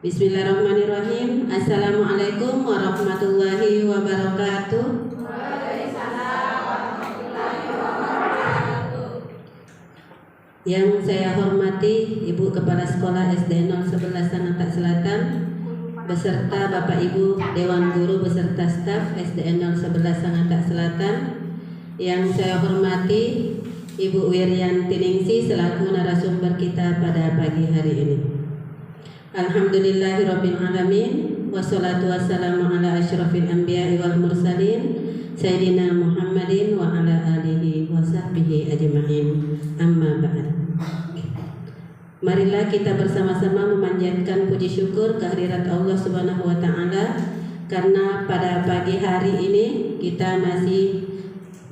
Bismillahirrahmanirrahim. Assalamualaikum warahmatullahi wabarakatuh. Yang saya hormati Ibu Kepala Sekolah SD 011 Sangatta Selatan beserta Bapak Ibu Dewan Guru beserta staf SD 011 Sangatta Selatan. Yang saya hormati Ibu Wiryanti Ningsih selaku narasumber kita pada pagi hari ini. Alhamdulillahirabbil alamin wassalatu wassalamu ala asyrafil anbiya'i wal mursalin sayyidina Muhammadin wa ala alihi wa sahbihi ajma'in. Amma ba'd. Marilah kita bersama-sama memanjatkan puji syukur kehadirat Allah Subhanahu wa taala karena pada pagi hari ini kita masih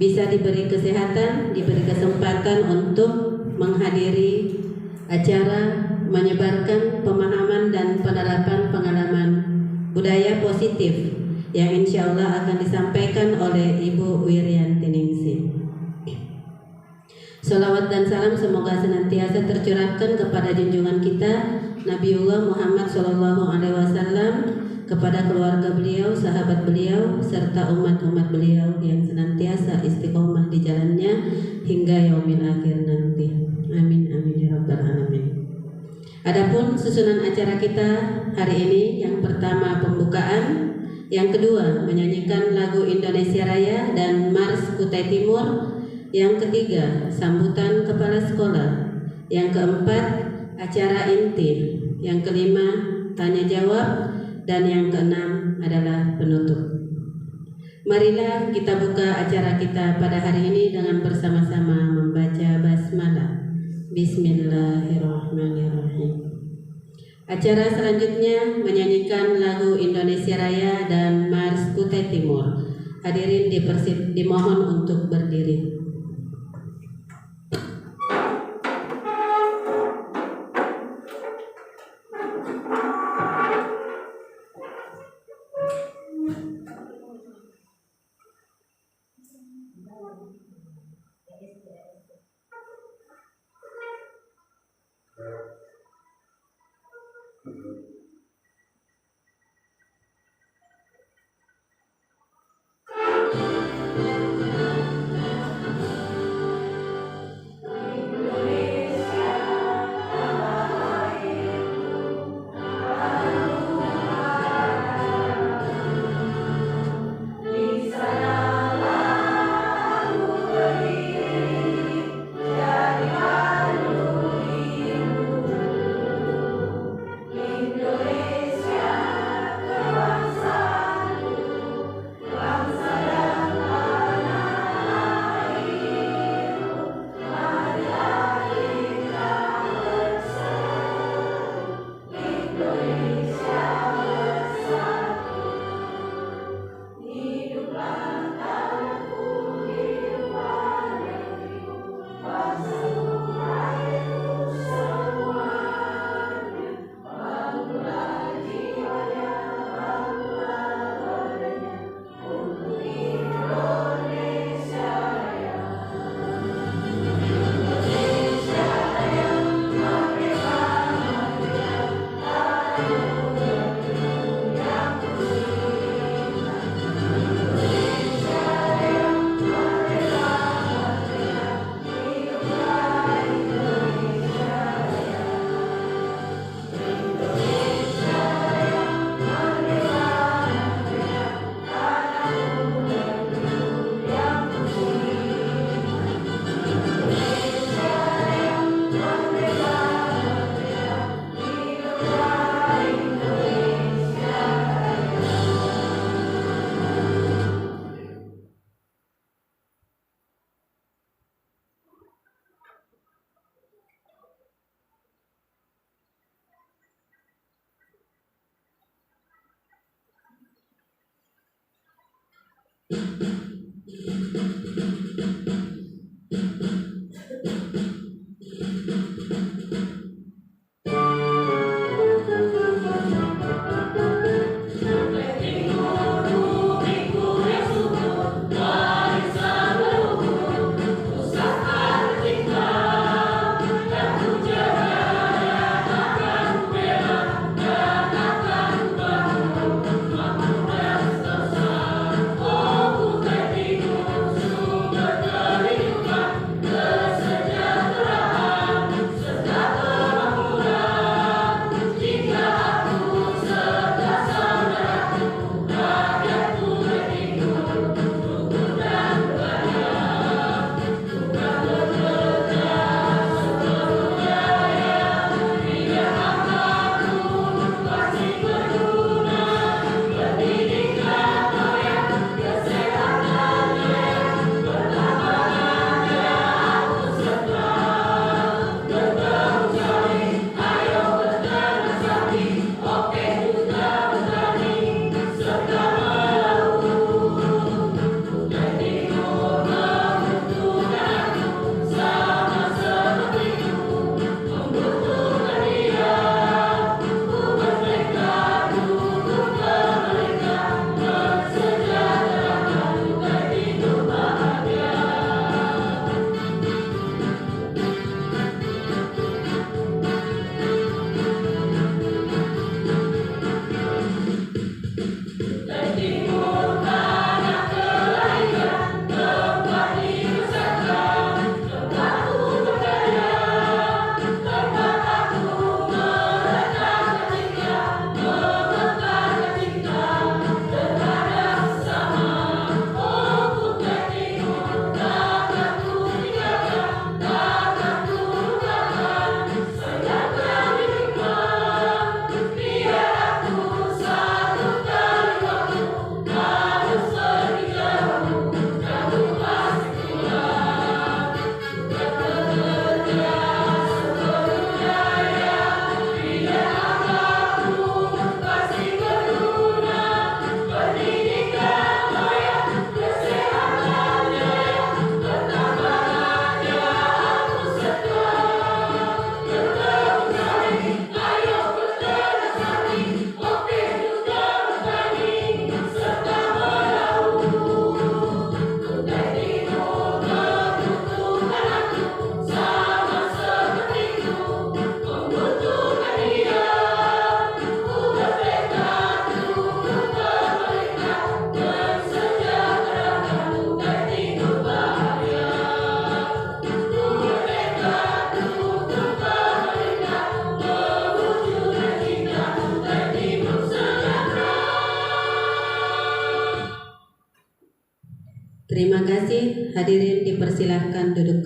bisa diberi kesehatan, diberi kesempatan untuk menghadiri acara menyebarkan pemahaman dan penerapan pengalaman budaya positif yang insya Allah akan disampaikan oleh Ibu Wiryanti Ningsih. Salawat dan salam semoga senantiasa tercurahkan kepada junjungan kita Nabiullah Muhammad SAW, kepada keluarga beliau, sahabat beliau, serta umat-umat beliau yang senantiasa istiqomah di jalannya hingga yaumil akhir nanti. Amin amin ya rabbal alamin. Adapun susunan acara kita hari ini, yang pertama pembukaan, yang kedua menyanyikan lagu Indonesia Raya dan Mars Kutai Timur, yang ketiga sambutan kepala sekolah, yang keempat acara inti, yang kelima tanya jawab, dan yang keenam adalah penutup. Marilah kita buka acara kita pada hari ini dengan bersama-sama membaca basmalah. Bismillahirrahmanirrahim. Acara selanjutnya menyanyikan lagu Indonesia Raya dan Mars Kutai Timur. Hadirin dimohon untuk berdiri.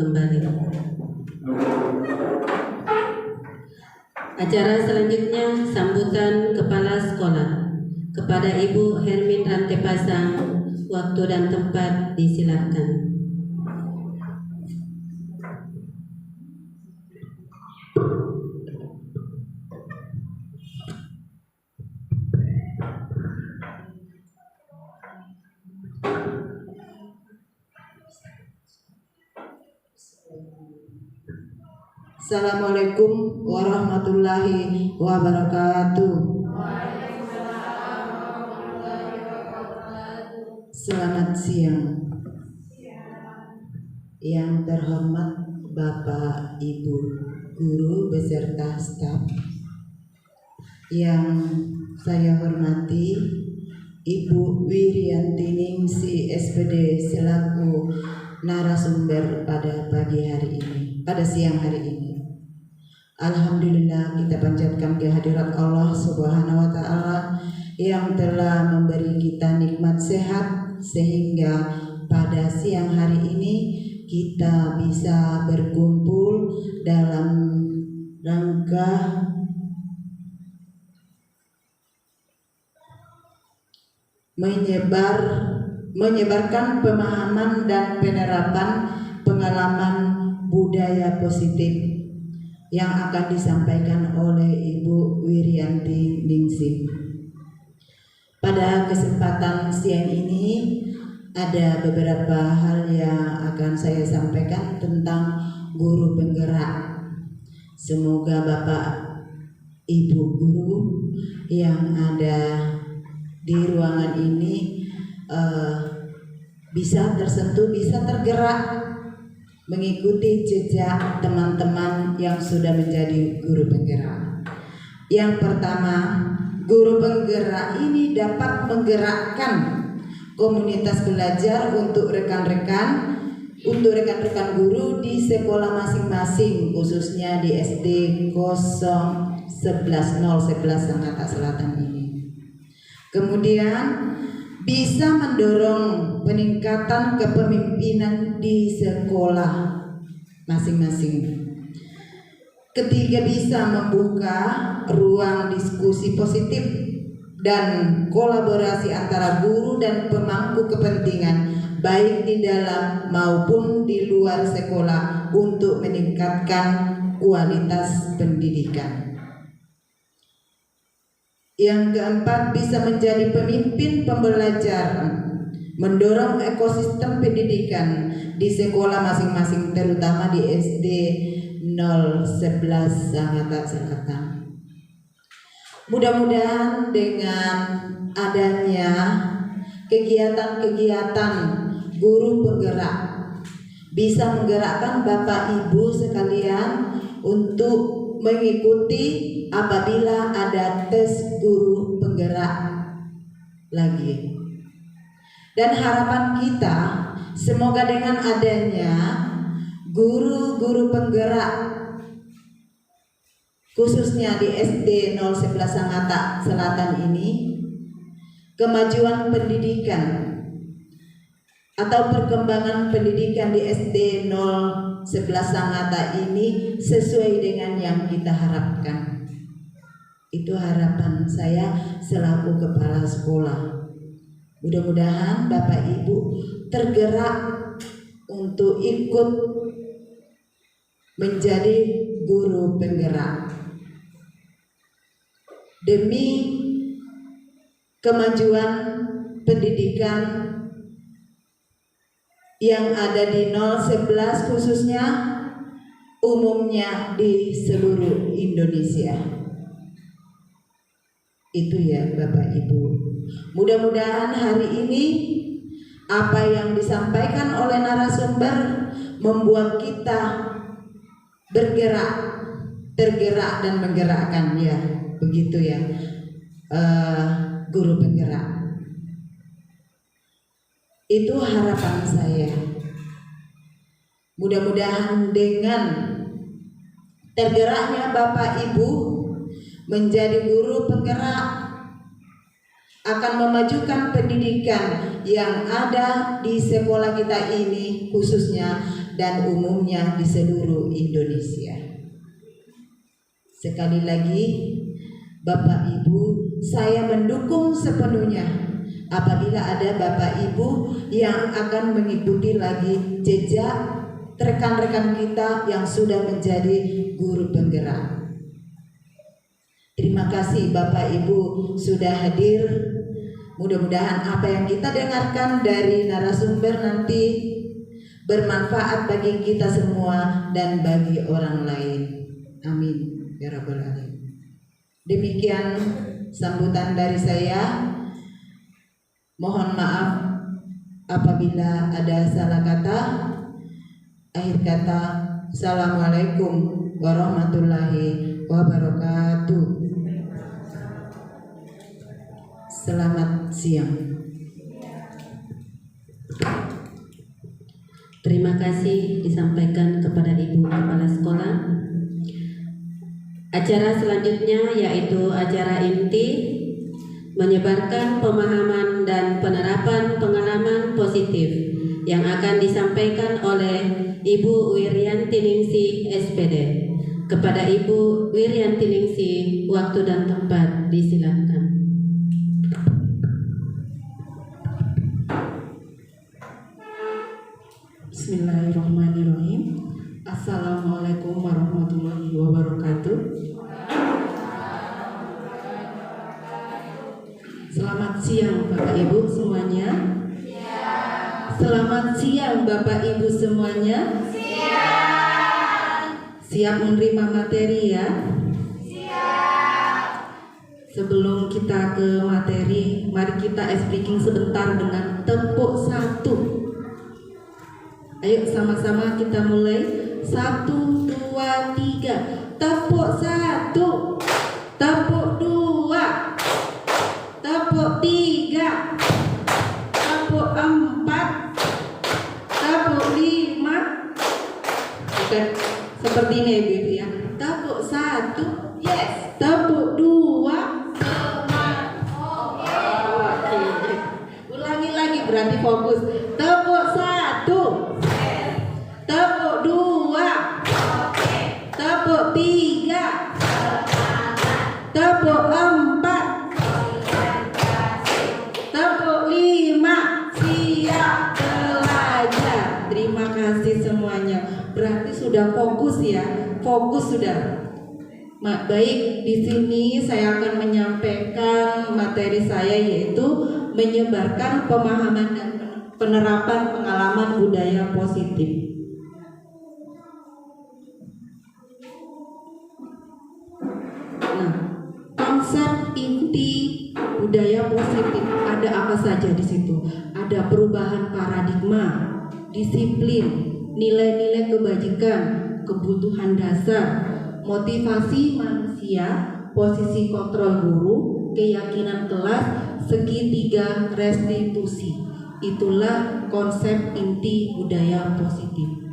kembali. Acara selanjutnya sambutan kepala sekolah. Kepada Ibu Hermin Rantepasang, waktu dan tempat disilakan. Assalamualaikum warahmatullahi wabarakatuh. Selamat siang. Yang terhormat Bapak Ibu guru beserta staf, yang saya hormati Ibu Wirianti Ningsi SPD selaku narasumber pada pagi hari ini, pada siang hari ini. Alhamdulillah, kita panjatkan kehadirat Allah Subhanahu wa Ta'ala yang telah memberi kita nikmat sehat, sehingga pada siang hari ini kita bisa berkumpul dalam rangka menyebarkan pemahaman dan penerapan pengalaman budaya positif yang akan disampaikan oleh Ibu Wirianti Ningsi. Pada kesempatan siang ini ada beberapa hal yang akan saya sampaikan tentang guru penggerak. Semoga Bapak Ibu guru yang ada di ruangan ini bisa tersentuh, bisa tergerak mengikuti jejak teman-teman yang sudah menjadi guru penggerak. Yang pertama, guru penggerak ini dapat menggerakkan komunitas belajar untuk rekan-rekan guru di sekolah masing-masing, khususnya di SD 011 Sangatta Selatan ini. Kemudian bisa mendorong peningkatan kepemimpinan di sekolah masing-masing. Ketiga, bisa membuka ruang diskusi positif dan kolaborasi antara guru dan pemangku kepentingan, baik di dalam maupun di luar sekolah, untuk meningkatkan kualitas pendidikan. Yang keempat, bisa menjadi pemimpin pembelajaran, mendorong ekosistem pendidikan di sekolah masing-masing, terutama di SD 011 Sangatta Selatan. Mudah-mudahan dengan adanya kegiatan-kegiatan guru penggerak bisa menggerakkan Bapak Ibu sekalian untuk mengikuti apabila ada tes guru penggerak lagi. Dan harapan kita, semoga dengan adanya guru-guru penggerak khususnya di SD 011 Sangatta Selatan ini, kemajuan pendidikan atau perkembangan pendidikan di SD 011 Sangatta ini sesuai dengan yang kita harapkan. Itu harapan saya selaku kepala sekolah. Mudah-mudahan Bapak Ibu tergerak untuk ikut menjadi guru penggerak demi kemajuan pendidikan yang ada di 011, khususnya umumnya di seluruh Indonesia. Itu ya Bapak Ibu. Mudah-mudahan hari ini apa yang disampaikan oleh narasumber membuat kita bergerak, tergerak dan menggerakkan, ya begitu ya, guru penggerak. Itu harapan saya. Mudah-mudahan dengan tergeraknya Bapak Ibu menjadi guru penggerak akan memajukan pendidikan yang ada di sekolah kita ini, khususnya dan umumnya di seluruh Indonesia. Sekali lagi, Bapak Ibu, saya mendukung sepenuhnya apabila ada Bapak Ibu yang akan mengikuti lagi jejak rekan-rekan kita yang sudah menjadi guru penggerak. Terima kasih Bapak Ibu sudah hadir. Mudah-mudahan apa yang kita dengarkan dari narasumber nanti bermanfaat bagi kita semua dan bagi orang lain. Amin ya rabbal alamin. Demikian sambutan dari saya. Mohon maaf apabila ada salah kata. Akhir kata, Assalamualaikum warahmatullahi wabarakatuh. Selamat siang. Terima kasih disampaikan kepada Ibu Kepala Sekolah. Acara selanjutnya yaitu acara inti menyebarkan pemahaman dan penerapan pengalaman positif yang akan disampaikan oleh Ibu Wiryanti Ningsih SPD. Kepada Ibu Wiryanti Ningsih, waktu dan tempat disilakan. Bismillahirrahmanirrahim. Assalamualaikum warahmatullahi wabarakatuh. Selamat siang Bapak Ibu semuanya. Selamat siang Bapak Ibu semuanya. Siap menerima materi ya? Sebelum kita ke materi, mari kita speaking sebentar dengan tepuk satu. Ayo sama-sama kita mulai. 1, 2, 3. Tepuk 1. Tepuk 2. Tepuk 3. Tepuk 4. Tepuk 5. Bukan seperti ini Ibu ya. Tepuk 1. Yes. Tepuk 2. Oke. Ulangi lagi berarti fokus. Tepuk 1. Tepuk 2. Tepuk 3. Tepuk 4. Tepuk 5. Siap belajar. Terima kasih semuanya. Berarti sudah fokus ya. Fokus sudah. Baik, di sini saya akan menyampaikan materi saya yaitu menyebarkan pemahaman dan penerapan pengalaman budaya positif. Konsep inti budaya positif ada apa saja di situ? Ada perubahan paradigma, disiplin, nilai-nilai kebajikan, kebutuhan dasar, motivasi manusia, posisi kontrol guru, keyakinan kelas, segitiga restitusi. Itulah konsep inti budaya positif.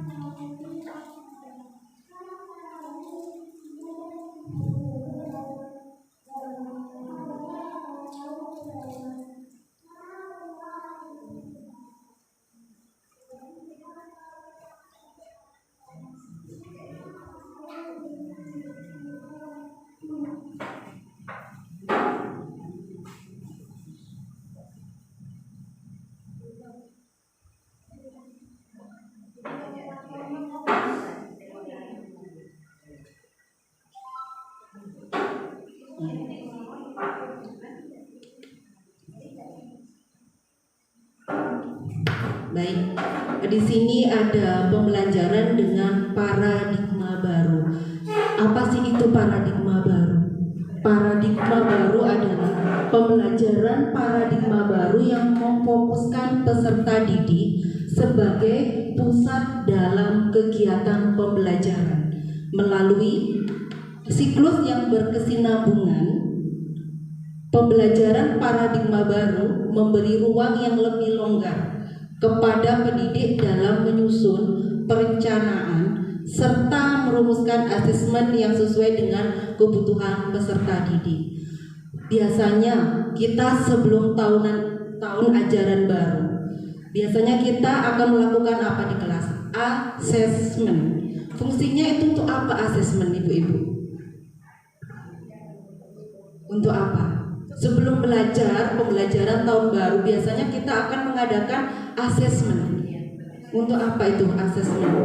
Baik, di sini ada pembelajaran dengan paradigma baru. Apa sih itu paradigma baru? Paradigma baru adalah pembelajaran paradigma baru yang memfokuskan peserta didik sebagai pusat dalam kegiatan pembelajaran melalui siklus yang berkesinambungan. Pembelajaran paradigma baru memberi ruang yang lebih longgar kepada pendidik dalam menyusun perencanaan serta merumuskan asesmen yang sesuai dengan kebutuhan peserta didik. Biasanya kita sebelum tahun ajaran baru, biasanya kita akan melakukan apa di kelas? Asesmen. Fungsinya itu untuk apa asesmen, Ibu-ibu? Untuk apa? Sebelum pembelajaran tahun baru biasanya kita akan mengadakan asesmen. Untuk apa itu asesmen?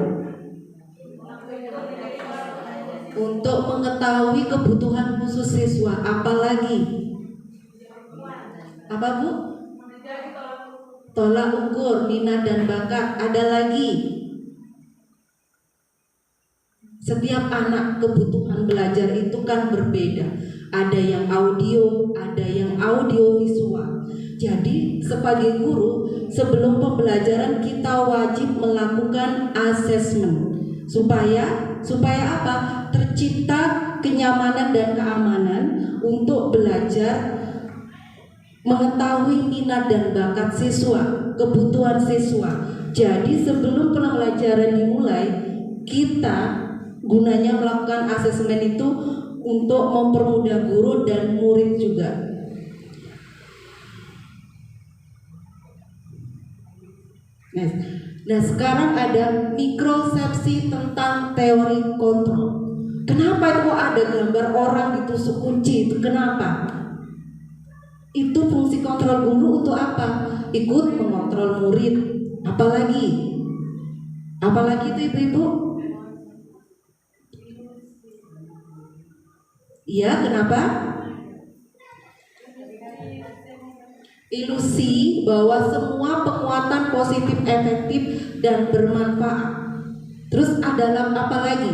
Untuk mengetahui kebutuhan khusus siswa. Apalagi? Apa, Bu? Tolak ukur, minat dan bakat. Ada lagi? Setiap anak kebutuhan belajar itu kan berbeda. Ada yang audio, ada yang audio visual. Jadi sebagai guru, sebelum pembelajaran kita wajib melakukan asesmen. Supaya apa? Tercipta kenyamanan dan keamanan untuk belajar, mengetahui minat dan bakat siswa, kebutuhan siswa. Jadi sebelum pembelajaran dimulai, kita gunanya melakukan asesmen itu untuk mempermudah guru dan murid juga. Nah, sekarang ada mikrosepsi tentang teori kontrol. Kenapa itu ada gambar orang ditusuk kunci? Itu kenapa? Itu fungsi kontrol guru untuk apa? Ikut mengontrol murid. Apalagi itu Ibu-ibu? Iya, kenapa? Ilusi bahwa semua penguatan positif efektif dan bermanfaat. Terus ada apa lagi?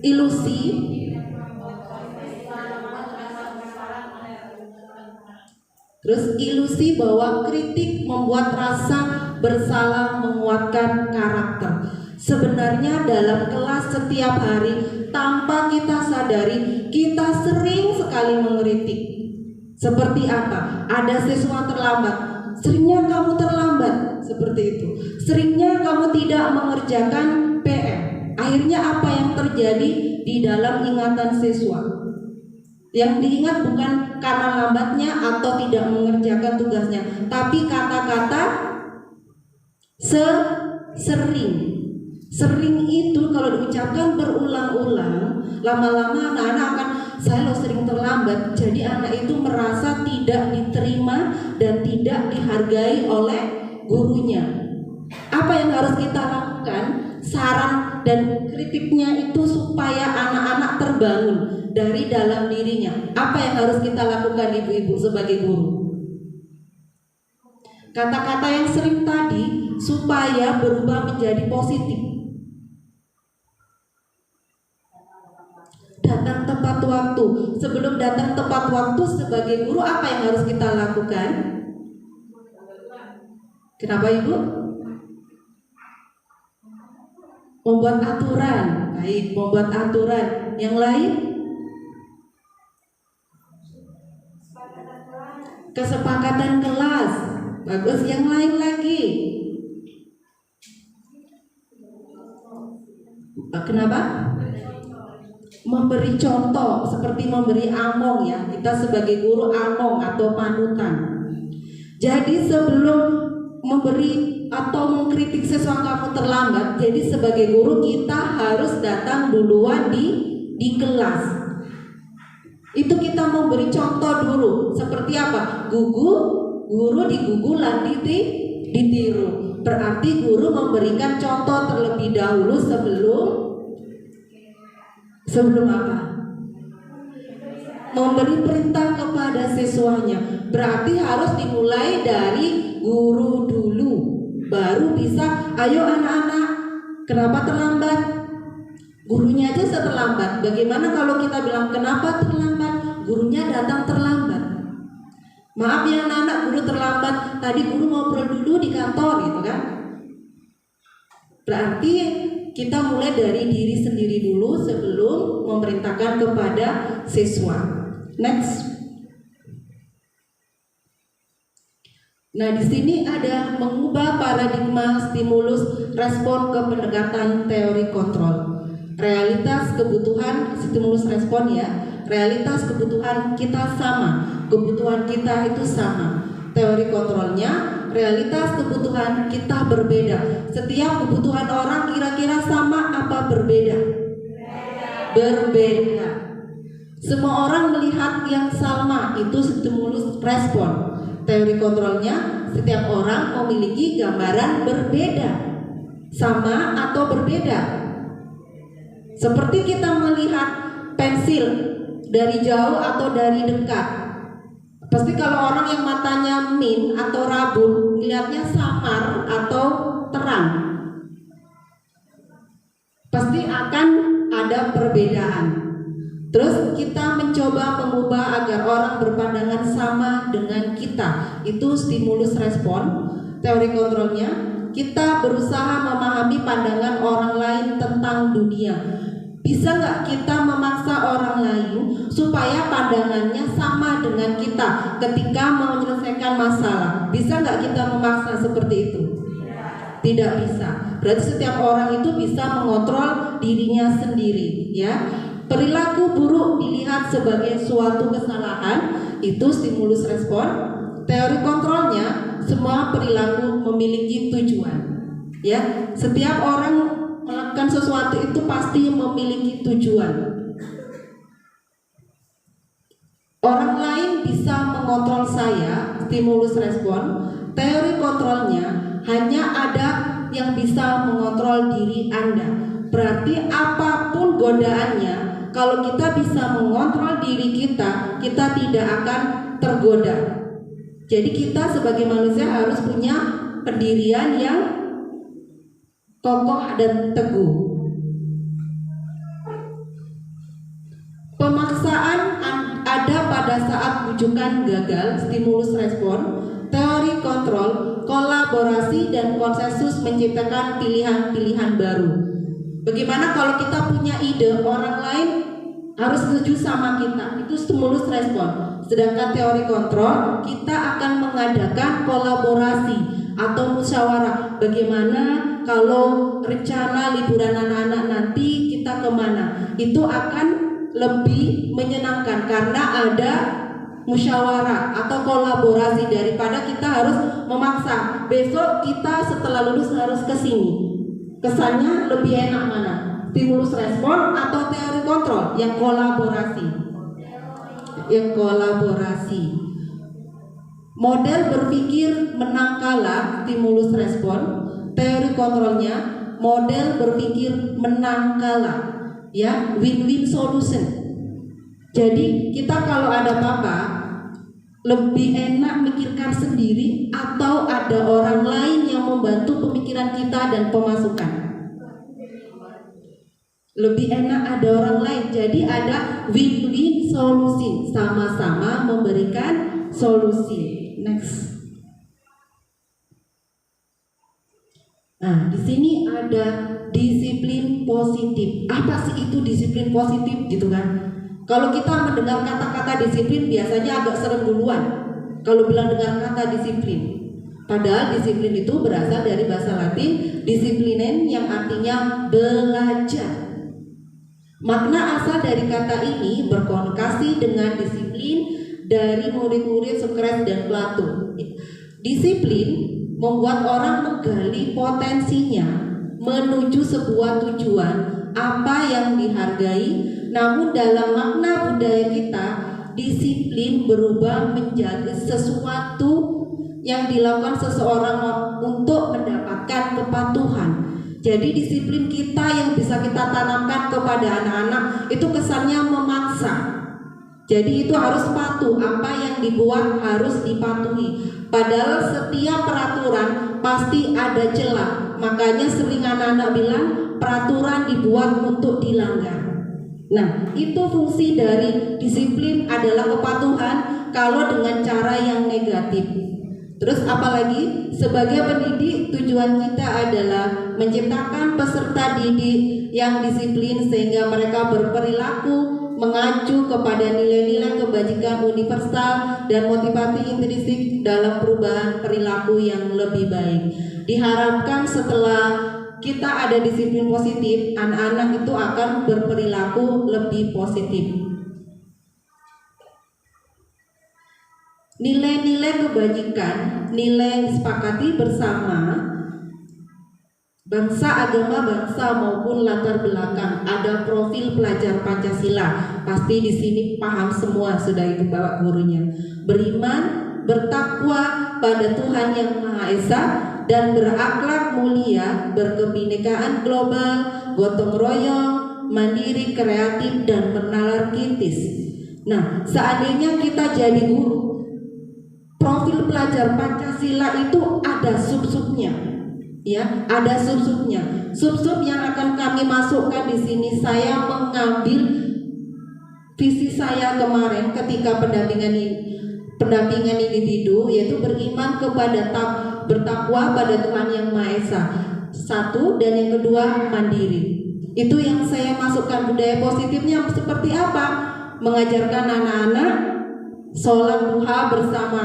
Ilusi bahwa kritik membuat rasa bersalah menguatkan karakter. Sebenarnya dalam kelas setiap hari tanpa kita sadari kita sering sekali mengkritik. Seperti apa? Ada siswa terlambat, seringnya kamu terlambat, seperti itu. Seringnya kamu tidak mengerjakan PR. Akhirnya apa yang terjadi di dalam ingatan siswa? Yang diingat bukan karena lambatnya atau tidak mengerjakan tugasnya, tapi kata-kata sering. Sering itu kalau diucapkan berulang-ulang, lama-lama anak-anak akan, saya lo sering terlambat. Jadi anak itu merasa tidak diterima dan tidak dihargai oleh gurunya. Apa yang harus kita lakukan? Saran dan kritiknya itu supaya anak-anak terbangun dari dalam dirinya. Apa yang harus kita lakukan ibu-ibu sebagai guru? Kata-kata yang sering tadi supaya berubah menjadi positif. Datang tepat waktu. Sebelum datang tepat waktu sebagai guru, apa yang harus kita lakukan? Kenapa Ibu? Membuat aturan. Baik, membuat aturan. Yang lain? Kesepakatan kelas. Bagus. Yang lain lagi? Kenapa? Memberi contoh, seperti memberi among ya. Kita sebagai guru among atau panutan. Jadi sebelum memberi atau mengkritik siswa kamu terlambat, jadi sebagai guru kita harus datang duluan di kelas. Itu kita memberi contoh dulu. Seperti apa? Guru digugulan ditiru. Berarti guru memberikan contoh terlebih dahulu sebelum apa? Memberi perintah kepada siswanya. Berarti harus dimulai dari guru dulu, baru bisa. Ayo anak-anak, kenapa terlambat? Gurunya aja terlambat. Bagaimana kalau kita bilang kenapa terlambat? Gurunya datang terlambat. Maaf ya anak-anak, guru terlambat. Tadi guru ngobrol dulu di kantor gitu kan. Berarti kita mulai dari diri sendiri dulu sebelum memerintahkan kepada siswa. Next. Nah, di sini ada mengubah paradigma stimulus respon ke pendekatan teori kontrol. Realitas kebutuhan stimulus respon ya. Realitas kebutuhan kita sama. Kebutuhan kita itu sama. Teori kontrolnya, realitas kebutuhan kita berbeda. Setiap kebutuhan orang kira-kira sama apa berbeda? Berbeda. Semua orang melihat yang sama, itu stimulus respon. Teori kontrolnya, setiap orang memiliki gambaran berbeda. Sama atau berbeda? Seperti kita melihat pensil dari jauh atau dari dekat. Pasti kalau orang yang matanya min atau rabun, lihatnya samar atau terang, pasti akan ada perbedaan. Terus kita mencoba mengubah agar orang berpandangan sama dengan kita. Itu stimulus respon. Teori kontrolnya, kita berusaha memahami pandangan orang lain tentang dunia. Bisa nggak kita memaksa orang lain supaya pandangannya sama dengan kita ketika menyelesaikan masalah? Bisa nggak kita memaksa seperti itu? Tidak bisa. Berarti setiap orang itu bisa mengontrol dirinya sendiri, ya. Perilaku buruk dilihat sebagai suatu kesalahan, itu stimulus respon. Teori kontrolnya, semua perilaku memiliki tujuan, ya. Setiap orang melakukan sesuatu itu pasti memiliki tujuan. Orang lain bisa mengontrol saya, stimulus respon. Teori kontrolnya, hanya ada yang bisa mengontrol diri Anda. Berarti apapun godaannya, kalau kita bisa mengontrol diri kita, kita tidak akan tergoda. Jadi kita sebagai manusia harus punya pendirian yang kokoh dan teguh. Pemaksaan ada pada saat bujukan gagal, stimulus respon. Teori kontrol, kolaborasi dan konsensus menciptakan pilihan-pilihan baru. Bagaimana kalau kita punya ide, orang lain harus setuju sama kita, itu stimulus respon. Sedangkan teori kontrol, kita akan mengadakan kolaborasi atau musyawarah. Bagaimana kalau rencana liburan anak-anak nanti kita kemana? Itu akan lebih menyenangkan karena ada musyawarah atau kolaborasi daripada kita harus memaksa. Besok kita setelah lulus harus ke sini. Kesannya lebih enak mana? Stimulus respon atau teori kontrol? Yang kolaborasi. Yang kolaborasi. Model berpikir menang kalah, stimulus respon. Teori kontrolnya, model berpikir menang kalah, ya, win-win solution. Jadi kita kalau ada apa-apa lebih enak mikirkan sendiri atau ada orang lain yang membantu pemikiran kita dan pemasukan. Lebih enak ada orang lain. Jadi ada win-win solusi, sama-sama memberikan solusi. Next. Nah, di sini ada disiplin positif. Apa sih itu disiplin positif gitu kan? Kalau kita mendengar kata-kata disiplin biasanya agak serem duluan. Kalau bilang dengar kata disiplin. Padahal disiplin itu berasal dari bahasa Latin disiplinen yang artinya belajar. Makna asal dari kata ini berkonotasi dengan disiplin dari murid-murid Socrates dan Plato. Disiplin membuat orang menggali potensinya menuju sebuah tujuan apa yang dihargai. Namun dalam makna budaya kita, disiplin berubah menjadi sesuatu yang dilakukan seseorang untuk mendapatkan kepatuhan. Jadi disiplin kita yang bisa kita tanamkan kepada anak-anak itu kesannya memaksa. Jadi itu harus patuh, apa yang dibuat harus dipatuhi. Padahal setiap peraturan pasti ada celah. Makanya sering anak-anak bilang peraturan dibuat untuk dilanggar. Nah, itu fungsi dari disiplin adalah kepatuhan kalau dengan cara yang negatif. Terus apalagi sebagai pendidik tujuan kita adalah menciptakan peserta didik yang disiplin sehingga mereka berperilaku mengacu kepada nilai-nilai kebajikan universal dan motivasi intrinsik dalam perubahan perilaku yang lebih baik. Diharapkan setelah kita ada disiplin positif, anak-anak itu akan berperilaku lebih positif. nilai-nilai kebajikan, nilai yang disepakati bersama bangsa, agama, bangsa maupun latar belakang. Ada profil pelajar Pancasila. Pasti di sini paham semua, sudah Ibu bawa gurunya. Beriman, bertakwa pada Tuhan Yang Maha Esa dan berakhlak mulia, berkebinekaan global, gotong royong, mandiri, kreatif dan menalar kritis. Nah, seandainya kita jadi guru, profil pelajar Pancasila itu ada sub-subnya. Ya, ada sub-subnya. Sub-sub yang akan kami masukkan di sini, saya mengambil visi saya kemarin ketika pendampingan individu, yaitu beriman kepada bertakwa pada Tuhan Yang Maha Esa. Satu, dan yang kedua mandiri. Itu yang saya masukkan. Budaya positifnya seperti apa? Mengajarkan anak-anak sholat duha bersama.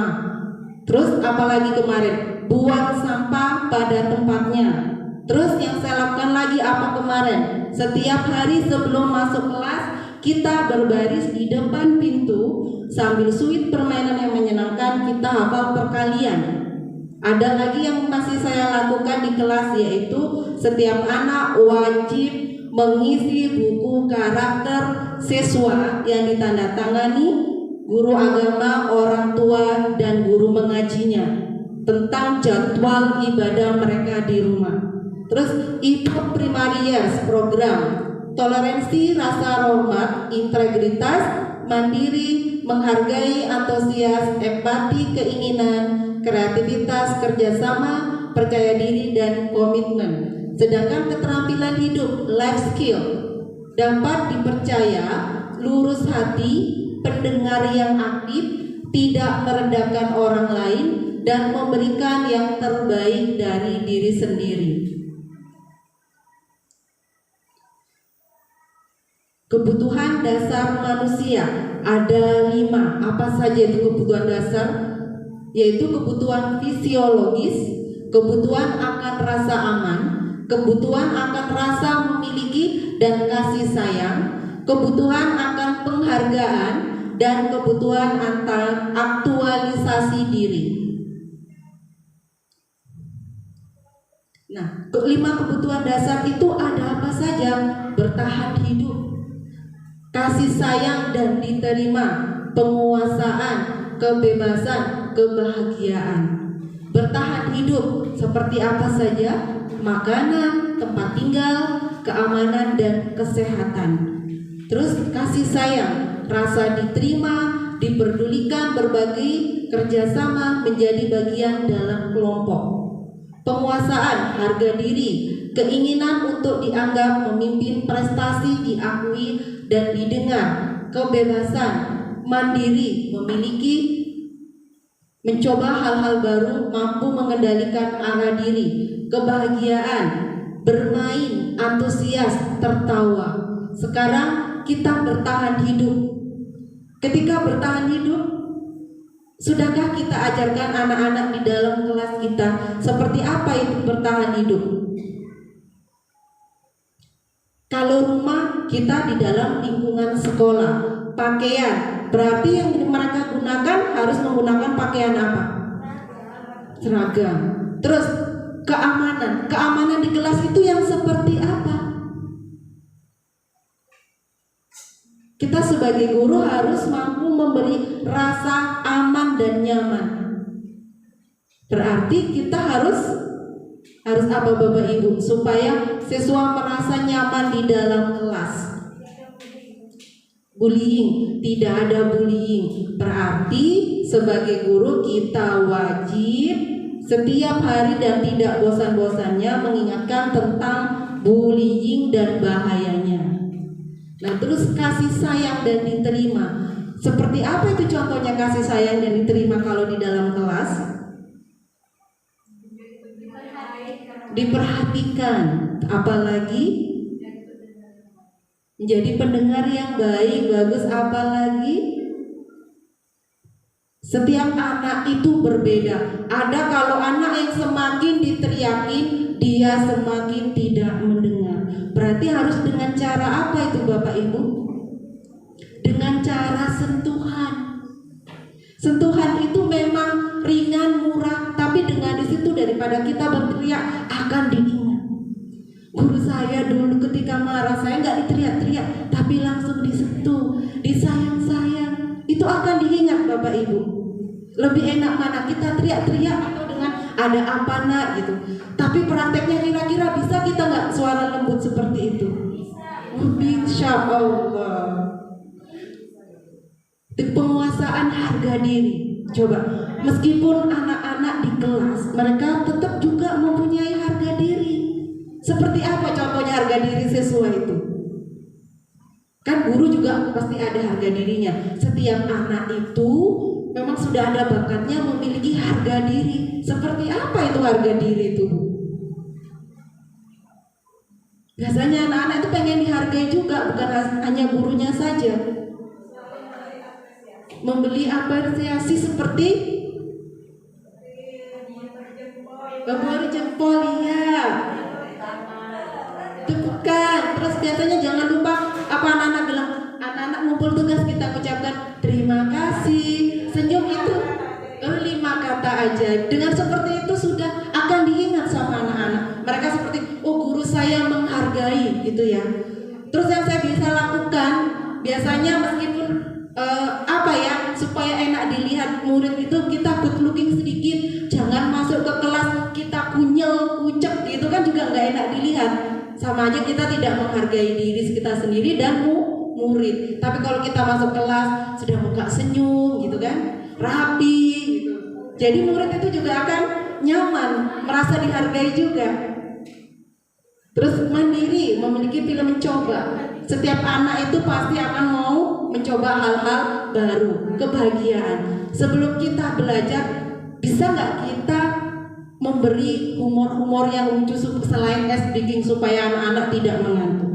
Terus apalagi kemarin? Buang sampah pada tempatnya. Terus yang saya lakukan lagi apa kemarin? Setiap hari sebelum masuk kelas, kita berbaris di depan pintu sambil suit permainan yang menyenangkan, kita hafal perkalian. Ada lagi yang masih saya lakukan di kelas, yaitu setiap anak wajib mengisi buku karakter siswa yang ditandatangani guru agama, orang tua, dan guru mengajinya tentang jadwal ibadah mereka di rumah. Terus itu primary years program, toleransi, rasa hormat, integritas, mandiri, menghargai, antusias, empati, keinginan, kreativitas, kerjasama, percaya diri, dan komitmen. Sedangkan keterampilan hidup, life skill, dapat dipercaya, lurus hati, pendengar yang aktif, tidak merendahkan orang lain, dan memberikan yang terbaik dari diri sendiri. Kebutuhan dasar manusia ada 5. Apa saja itu kebutuhan dasar? Yaitu kebutuhan fisiologis, kebutuhan akan rasa aman, kebutuhan akan rasa memiliki dan kasih sayang, kebutuhan akan penghargaan, dan kebutuhan antar aktualisasi diri. Nah, 5 kebutuhan dasar itu ada apa saja? Bertahan hidup, kasih sayang dan diterima, penguasaan, kebebasan, kebahagiaan. Bertahan hidup seperti apa saja? Makanan, tempat tinggal, keamanan, dan kesehatan. Terus kasih sayang, rasa diterima, diperdulikan, berbagi, kerjasama, menjadi bagian dalam kelompok. Penguasaan, harga diri, keinginan untuk dianggap memimpin, prestasi diakui dan didengar. Kebebasan, mandiri, memiliki, mencoba hal-hal baru, mampu mengendalikan arah diri. Kebahagiaan, bermain, antusias, tertawa. Sekarang kita bertahan hidup. Ketika bertahan hidup, sudahkah kita ajarkan anak-anak di dalam kelas kita seperti apa itu bertahan hidup? Kalau rumah kita di dalam lingkungan sekolah, pakaian, berarti yang mereka gunakan harus menggunakan pakaian apa? Seragam. Terus keamanan di kelas itu yang seperti apa? Kita sebagai guru harus mampu memberi rasa aman dan nyaman. Berarti kita harus apa Bapak Ibu, supaya siswa merasa nyaman di dalam kelas. Bullying, tidak ada bullying. Berarti sebagai guru kita wajib setiap hari dan tidak bosan-bosannya mengingatkan tentang bullying dan bahayanya. Nah, terus kasih sayang dan diterima. Seperti apa itu contohnya kasih sayang dan diterima kalau di dalam kelas? Diperhatikan, apalagi menjadi pendengar yang baik, bagus, apalagi setiap anak itu berbeda. Ada kalau anak yang semakin diteriakin, dia semakin tidak mendengar. Berarti harus dengan cara apa itu Bapak Ibu? Dengan cara sentuhan. Sentuhan itu Saya dulu ketika marah, saya nggak diteriak-teriak, tapi langsung disentuh, disayang-sayang. Itu akan diingat Bapak Ibu. Lebih enak mana kita teriak-teriak atau dengan ada apa nak gitu. Tapi prakteknya kira-kira bisa kita nggak suara lembut seperti itu? Insya Allah. Penguasaan harga diri. Coba, meskipun anak-anak di kelas, mereka tetap juga mempunyai harga diri. Seperti apa contohnya harga diri siswa itu? Kan guru juga pasti ada harga dirinya. Setiap anak itu memang sudah ada bakatnya memiliki harga diri. Seperti apa itu harga diri itu? Biasanya anak-anak itu pengen dihargai juga, bukan hanya gurunya saja. Membeli apresiasi seperti memberi jempol, ya, tepukan. Terus biasanya jangan lupa apa anak-anak bilang, anak-anak ngumpul tugas kita ucapkan terima kasih, senyum itu 5 kata aja. Dengan seperti itu sudah akan diingat sama anak-anak. Mereka seperti, oh guru saya menghargai gitu ya. Terus yang saya bisa lakukan biasanya meskipun supaya enak dilihat murid itu, kita good looking sedikit, jangan masuk ke kelas kita kunyel kucek gitu kan juga nggak enak dilihat. Sama aja kita tidak menghargai diri kita sendiri dan murid. Tapi kalau kita masuk kelas sudah buka senyum gitu kan, rapi gitu, jadi murid itu juga akan nyaman, merasa dihargai juga. Terus mandiri, memiliki pilih mencoba. Setiap anak itu pasti akan mau mencoba hal-hal baru, kebahagiaan. Sebelum kita belajar, bisa nggak kita memberi humor-humor yang lucu selain ice breaking supaya anak-anak tidak mengantuk?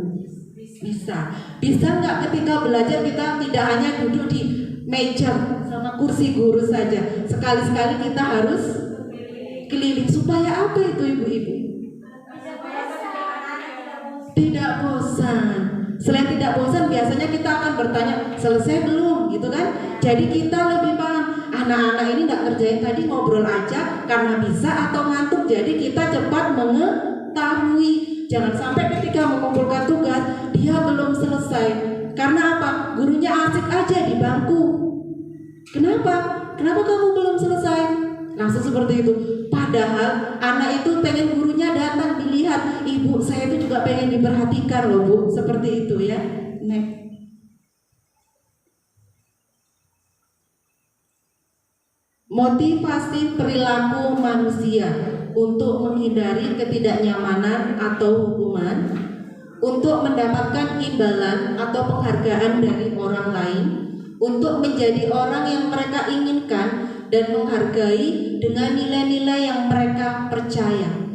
Bisa. Bisa nggak ketika belajar kita tidak hanya duduk di meja sama kursi guru saja. Sekali-sekali kita harus keliling. Supaya apa itu ibu-ibu? Tidak bosan. Selain tidak bosan, biasanya kita akan bertanya, selesai belum gitu kan? Jadi kita lebih paham, anak-anak ini nggak ngerjain tadi, ngobrol aja karena bisa atau ngantuk. Jadi kita cepat mengetahui. Jangan sampai ketika mengumpulkan tugas dia belum selesai. Karena apa? Gurunya asik aja di bangku. Kenapa? Kenapa kamu belum selesai? Langsung seperti itu. Padahal anak itu pengen gurunya datang dilihat, ibu saya itu juga pengen diperhatikan loh bu, seperti itu ya. Next. Motivasi perilaku manusia untuk menghindari ketidaknyamanan atau hukuman, untuk mendapatkan imbalan atau penghargaan dari orang lain, untuk menjadi orang yang mereka inginkan dan menghargai dengan nilai-nilai yang mereka percaya.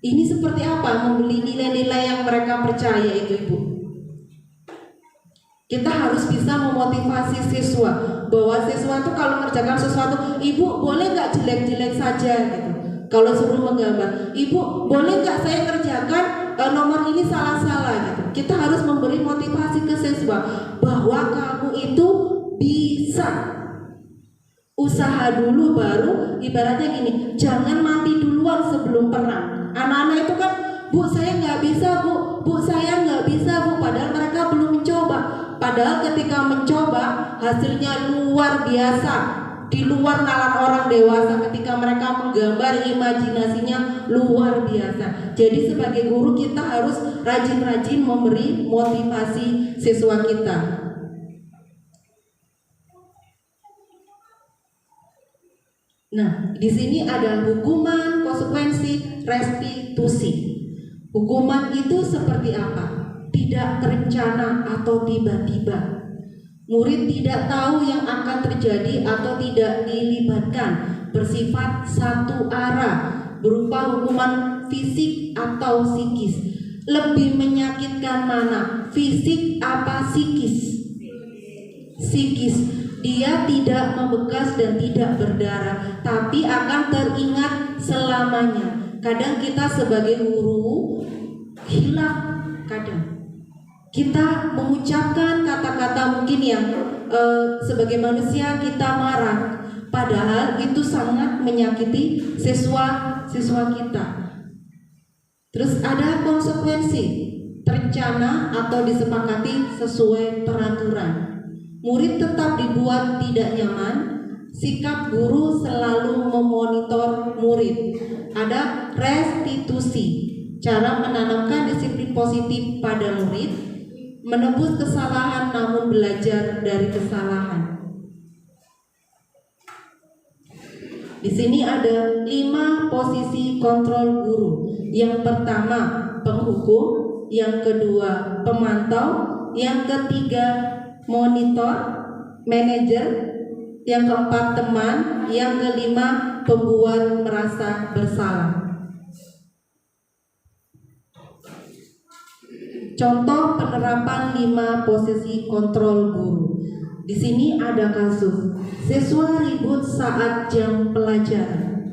Ini seperti apa membeli nilai-nilai yang mereka percaya itu ibu? Kita harus bisa memotivasi siswa bahwa siswa itu kalau mengerjakan sesuatu, ibu boleh nggak jelek-jelek saja gitu. Kalau suruh menggambar, ibu boleh nggak saya kerjakan nomor ini salah-salah gitu. Kita harus memberi motivasi ke siswa bahwa kamu itu bisa. Usaha dulu baru, ibaratnya gini, jangan mati duluan sebelum perang. Anak-anak itu kan, bu saya nggak bisa bu saya nggak bisa bu, padahal mereka belum mencoba. Padahal ketika mencoba hasilnya luar biasa, di luar nalar orang dewasa. Ketika mereka menggambar, imajinasinya luar biasa. Jadi sebagai guru kita harus rajin-rajin memberi motivasi siswa kita. Nah, di sini ada hukuman, konsekuensi, restitusi. Hukuman itu seperti apa? Tidak terencana atau tiba-tiba. Murid tidak tahu yang akan terjadi atau tidak dilibatkan, bersifat satu arah, berupa hukuman fisik atau psikis. Lebih menyakitkan mana? Fisik apa psikis? Psikis. Dia tidak membekas dan tidak berdarah, tapi akan teringat selamanya. Kadang kita sebagai guru hilaf, kadang kita mengucapkan kata-kata mungkin yang sebagai manusia kita marah, padahal itu sangat menyakiti siswa kita. Terus ada konsekuensi. terencana atau disepakati sesuai peraturan. Murid tetap dibuat tidak nyaman. Sikap guru selalu memonitor murid. Ada restitusi, cara menanamkan disiplin positif pada murid, menebus kesalahan namun belajar dari kesalahan. Di sini ada 5 posisi kontrol guru. Yang pertama penghukum, yang kedua pemantau, yang ketiga monitor, manajer, yang keempat teman, yang kelima pembuat merasa bersalah. Contoh penerapan 5 posisi kontrol guru. Di sini ada kasus siswa ribut saat jam pelajaran.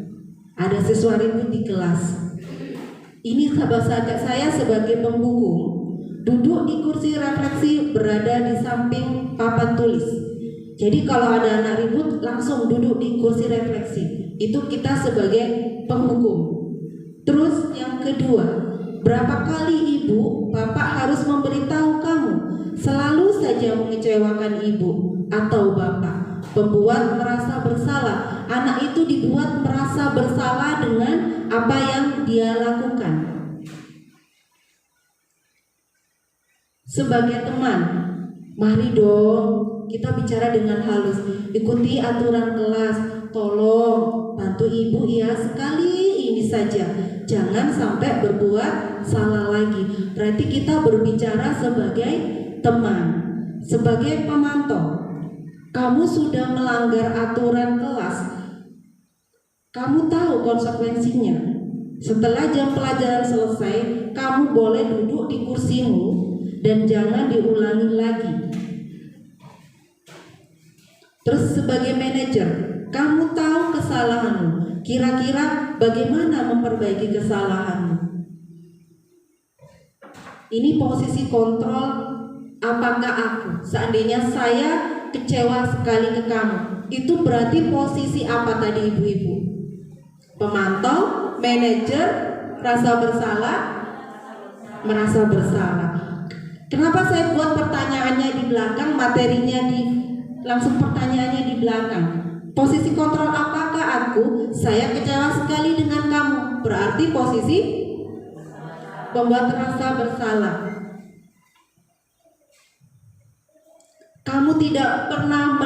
Ada siswa ribut di kelas. Ini sahabat saya sebagai penghukum, duduk di kursi refleksi berada di samping papan tulis. Jadi kalau ada anak ribut langsung duduk di kursi refleksi. Itu kita sebagai penghukum. Terus yang kedua, berapa kali ibu, bapak harus memberitahu kamu? Selalu saja mengecewakan ibu atau bapak. Pembuat merasa bersalah. Anak itu dibuat merasa bersalah dengan apa yang dia lakukan. Sebagai teman, mari dong kita bicara dengan halus. Ikuti aturan kelas. Tolong bantu ibu ya, sekali ini saja. Jangan sampai berbuat salah lagi. Berarti kita berbicara sebagai teman, sebagai pemantau. Kamu sudah melanggar aturan kelas. Kamu tahu konsekuensinya. Setelah jam pelajaran selesai, kamu boleh duduk di kursimu dan jangan diulangi lagi. Terus sebagai manajer, kamu tahu kesalahanmu. Kira-kira bagaimana memperbaiki kesalahanmu? Ini posisi kontrol. Apakah aku, seandainya saya kecewa sekali ke kamu, itu berarti posisi apa tadi ibu-ibu? Pemantau, manajer, rasa bersalah, merasa bersalah. Kenapa saya buat pertanyaannya di belakang, materinya langsung pertanyaannya di belakang? Posisi kontrol apakah aku? Saya kecewa sekali dengan kamu, berarti posisi membuat rasa bersalah. Kamu tidak pernah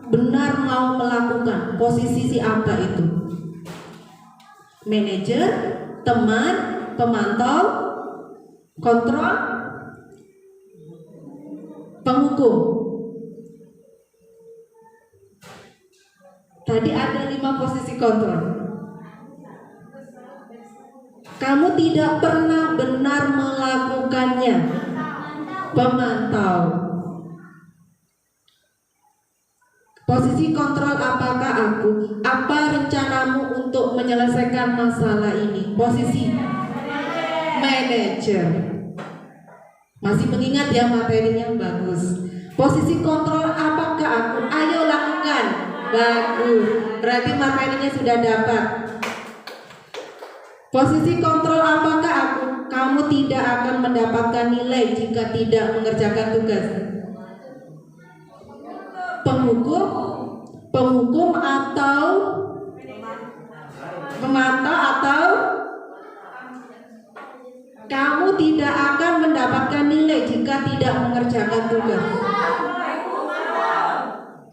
benar mau melakukan. Posisi si apa itu? Manajer, teman, pemantau, kontrol, penghukum. Tadi ada 5 posisi kontrol. Kamu tidak pernah benar melakukannya. Pemantau. Posisi kontrol apakah aku? Apa rencanamu untuk menyelesaikan masalah ini? Posisi manajer. Masih mengingat ya materinya, bagus. Posisi kontrol apakah aku? Ayo lakukan. Bagus. Berarti materinya sudah dapat. Posisi kontrol apakah aku? Kamu tidak akan mendapatkan nilai jika tidak mengerjakan tugas. Penghukum atau pemantau atau kamu tidak akan mendapatkan nilai jika tidak mengerjakan tugas.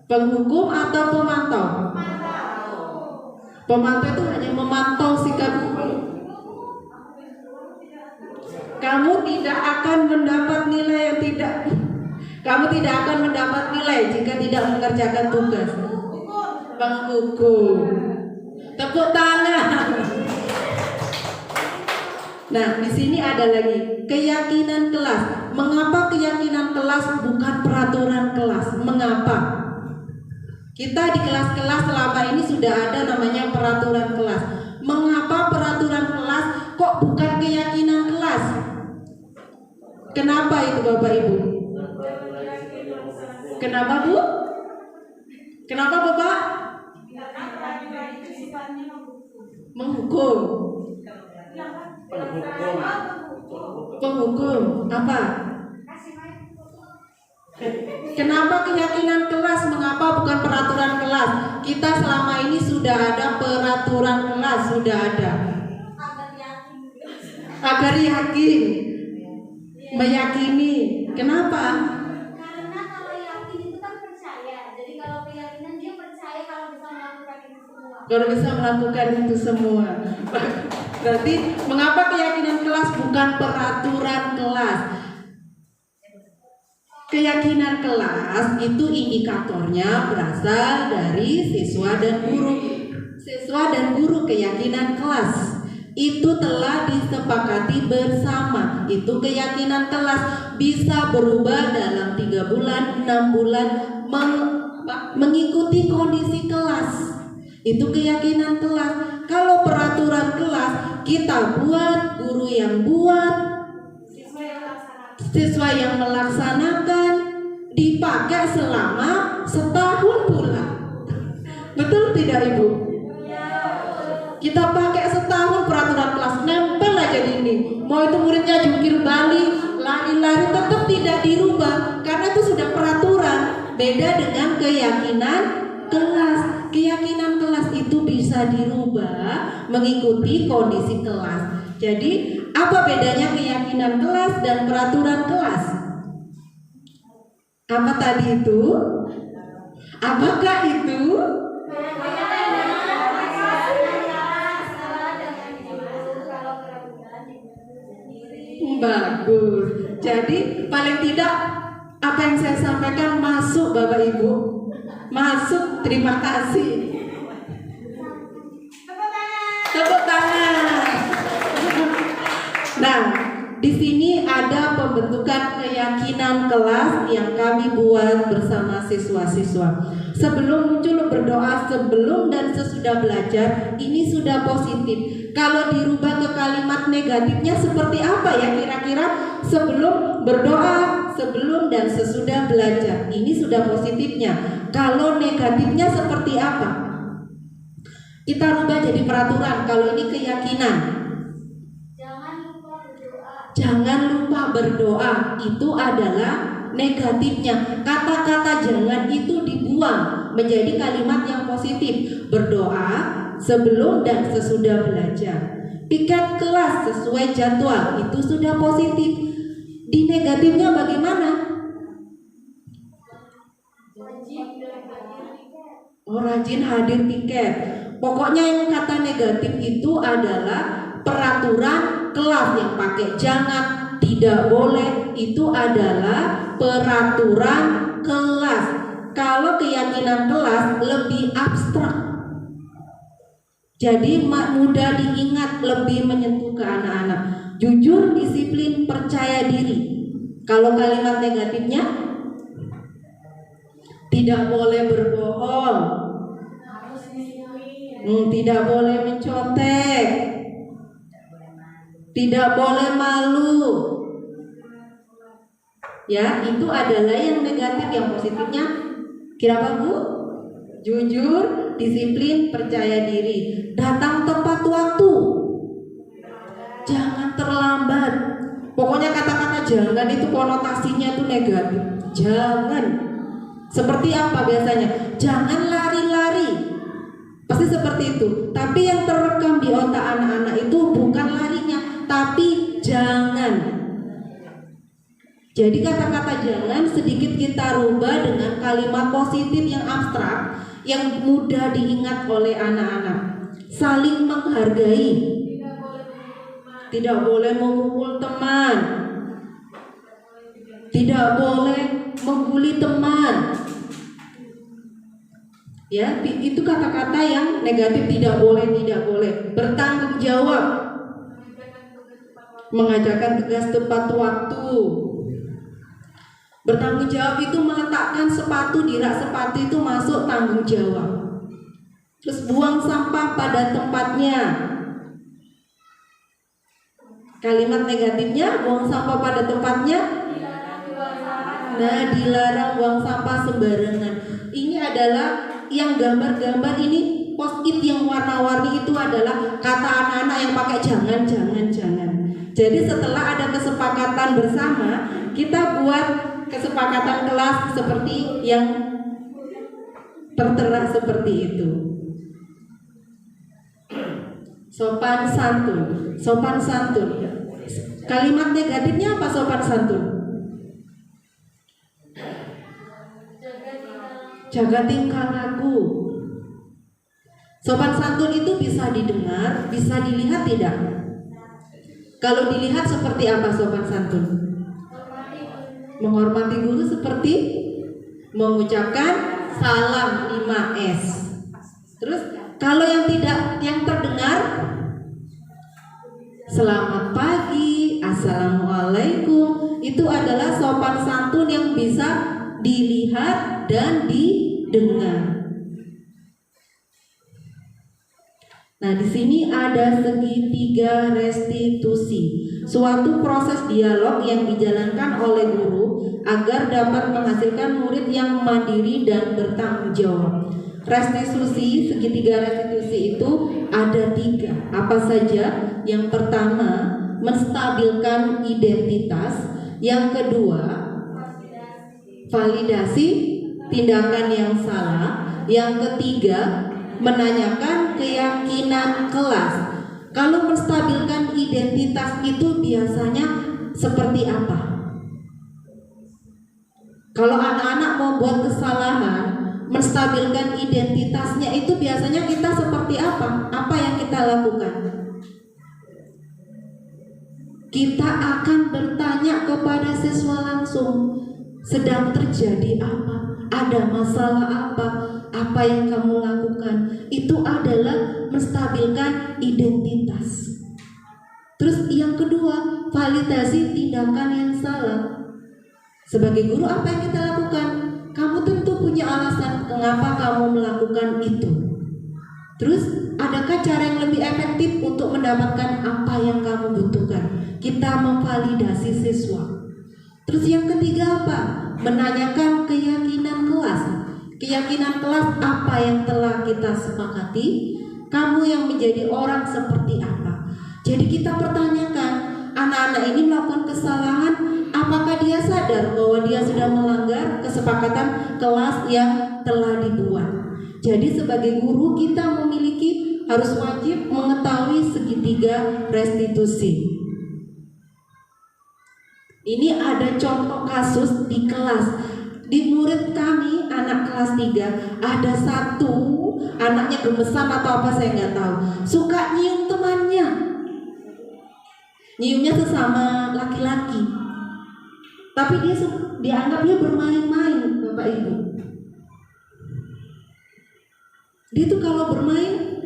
Penghukum atau pemantau? Pemantau itu hanya memantau sikap. Kamu tidak akan mendapat nilai yang tidak. Kamu tidak akan mendapat nilai jika tidak mengerjakan tugas. Penghukum. Tepuk tangan. Nah, di sini ada lagi keyakinan kelas. Mengapa keyakinan kelas bukan peraturan kelas? Mengapa? Kita di kelas-kelas selama ini sudah ada namanya peraturan kelas. Mengapa peraturan kelas kok bukan keyakinan kelas? Kenapa itu Bapak Ibu? Kenapa Bu? Kenapa Bapak? Menghukum. Penghukum apa? Kenapa keyakinan kelas? Mengapa bukan peraturan kelas? Kita selama ini sudah ada peraturan kelas, sudah ada. Agar yakin, meyakini. Kenapa? Karena kalau yakin itu kan percaya. Jadi kalau keyakinan dia percaya kalau bisa melakukan itu semua. Kalau bisa melakukan itu semua. Berarti mengapa keyakinan kelas bukan peraturan kelas? Keyakinan kelas itu indikatornya berasal dari siswa dan guru. Siswa dan guru keyakinan kelas itu telah disepakati bersama. Itu keyakinan kelas bisa berubah dalam 3 bulan, 6 bulan mengikuti kondisi kelas. Itu keyakinan kelas. Kalau peraturan kelas kita buat, guru yang buat, siswa yang melaksanakan, dipakai selama setahun pula. Betul tidak Ibu? Kita pakai setahun peraturan kelas, nempel aja di ini. Mau itu muridnya jungkir balik, lari-lari, tetap tidak dirubah karena itu sudah peraturan. Beda dengan keyakinan kelas. Keyakinan kelas itu bisa dirubah mengikuti kondisi kelas. Jadi apa bedanya keyakinan kelas dan peraturan kelas? Apa tadi itu? Apakah itu? Bagus. Jadi paling tidak apa yang saya sampaikan masuk Bapak Ibu. Masuk, terima kasih. Tepuk tangan. Nah, di sini ada pembentukan keyakinan kelas yang kami buat bersama siswa-siswa. Sebelum muncul berdoa, sebelum dan sesudah belajar, ini sudah positif. Kalau dirubah ke kalimat negatifnya seperti apa ya kira-kira? Sebelum berdoa, sebelum dan sesudah belajar. Ini sudah positifnya. Kalau negatifnya seperti apa? Kita rubah jadi peraturan. Kalau ini keyakinan. Jangan lupa berdoa. Itu adalah negatifnya. Kata-kata jangan itu dibuang menjadi kalimat yang positif. Berdoa sebelum dan sesudah belajar. Piket kelas sesuai jadwal, itu sudah positif. Di negatifnya bagaimana? Oh, rajin hadir piket. Pokoknya yang kata negatif itu adalah peraturan kelas yang pakai jangan, tidak boleh, itu adalah peraturan kelas. Kalau keyakinan kelas lebih abstrak, jadi mudah diingat, lebih menyentuh ke anak-anak. Jujur, disiplin, percaya diri. Kalau kalimat negatifnya, tidak boleh berbohong, tidak boleh mencontek, tidak boleh malu. Ya, itu adalah yang negatif. Yang positifnya kira apa Bu? Jujur, disiplin, percaya diri, datang tepat waktu, jangan terlambat. Pokoknya kata-kata jangan itu konotasinya itu negatif. Jangan. Seperti apa biasanya? Jangan lari-lari. Pasti seperti itu. Tapi yang terekam di otak anak-anak itu bukan larinya, tapi jangan. Jadi kata-kata jangan sedikit kita rubah dengan kalimat positif yang abstrak, yang mudah diingat oleh anak-anak. Saling menghargai. Tidak boleh memukul teman. Tidak boleh membuli teman. Ya, itu kata-kata yang negatif. Tidak boleh, tidak boleh. Bertanggung jawab. Mengajarkan tugas tepat waktu. Bertanggung jawab itu meletakkan sepatu di rak sepatu itu masuk tanggung jawab. Terus buang sampah pada tempatnya. Kalimat negatifnya buang sampah pada tempatnya. Nah, dilarang buang sampah sembarangan. Ini adalah yang gambar-gambar ini post-it yang warna-warni itu adalah kata anak-anak yang pakai jangan, jangan, jangan. Jadi setelah ada kesepakatan bersama, kita buat kesepakatan kelas seperti yang tertera seperti itu. Sopan santun. Sopan santun. Kalimat negatifnya apa sopan santun? Jaga tingkah laku. Sopan santun itu bisa didengar, bisa dilihat tidak? Kalau dilihat seperti apa sopan santun? Menghormati guru seperti mengucapkan salam 5S. Terus kalau yang tidak, yang terdengar selamat pagi, assalamualaikum, itu adalah sopan santun yang bisa dilihat dan didengar. Nah, di sini ada segitiga restitusi, suatu proses dialog yang dijalankan oleh guru agar dapat menghasilkan murid yang mandiri dan bertanggung jawab. Restitusi, segitiga restitusi itu ada 3. Apa saja? Yang pertama, menstabilkan identitas. Yang kedua, validasi tindakan yang salah. Yang ketiga, menanyakan keyakinan kelas. Kalau menstabilkan identitas itu biasanya seperti apa? Kalau anak-anak mau buat kesalahan, menstabilkan identitasnya itu biasanya kita seperti apa? Apa yang kita lakukan? Kita akan bertanya kepada siswa langsung, sedang terjadi apa? Ada masalah apa? Apa yang kamu lakukan? Itu adalah menstabilkan identitas. Terus yang kedua, validasi tindakan yang salah. Sebagai guru apa yang kita lakukan? Kamu tentu punya alasan mengapa kamu melakukan itu. Terus adakah cara yang lebih efektif untuk mendapatkan apa yang kamu butuhkan? Kita memvalidasi siswa. Terus yang ketiga apa? Menanyakan keyakinan kelas. Keyakinan kelas apa yang telah kita sepakati? Kamu yang menjadi orang seperti apa? Jadi kita pertanyakan, anak-anak ini melakukan kesalahan, apakah dia sadar bahwa dia sudah melanggar kesepakatan kelas yang telah dibuat? Jadi sebagai guru kita harus wajib mengetahui segitiga restitusi. Ini ada contoh kasus di kelas. Di murid kami, anak kelas 3, ada satu anaknya gemesan atau apa saya nggak tahu, suka nyium temannya. Nyiumnya sesama laki-laki. Tapi dia dianggapnya bermain-main, Bapak Ibu. Dia tuh kalau bermain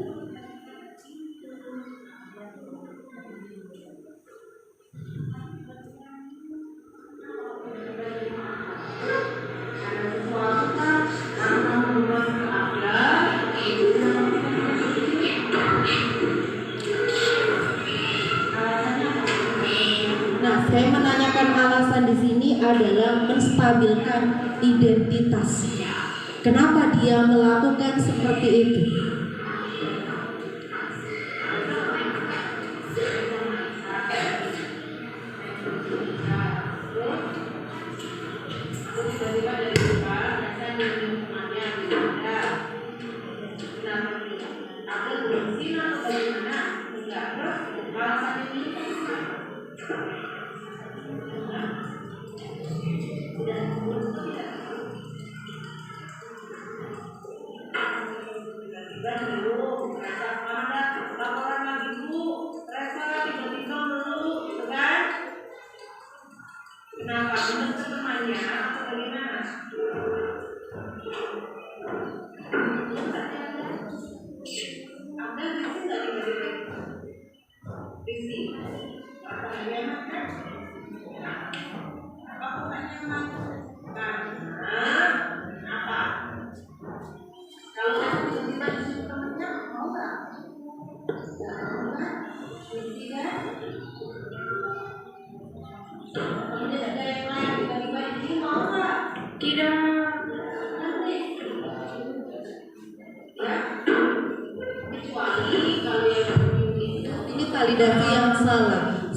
saya menanyakan alasan di sini adalah menstabilkan identitas. Kenapa dia melakukan seperti itu?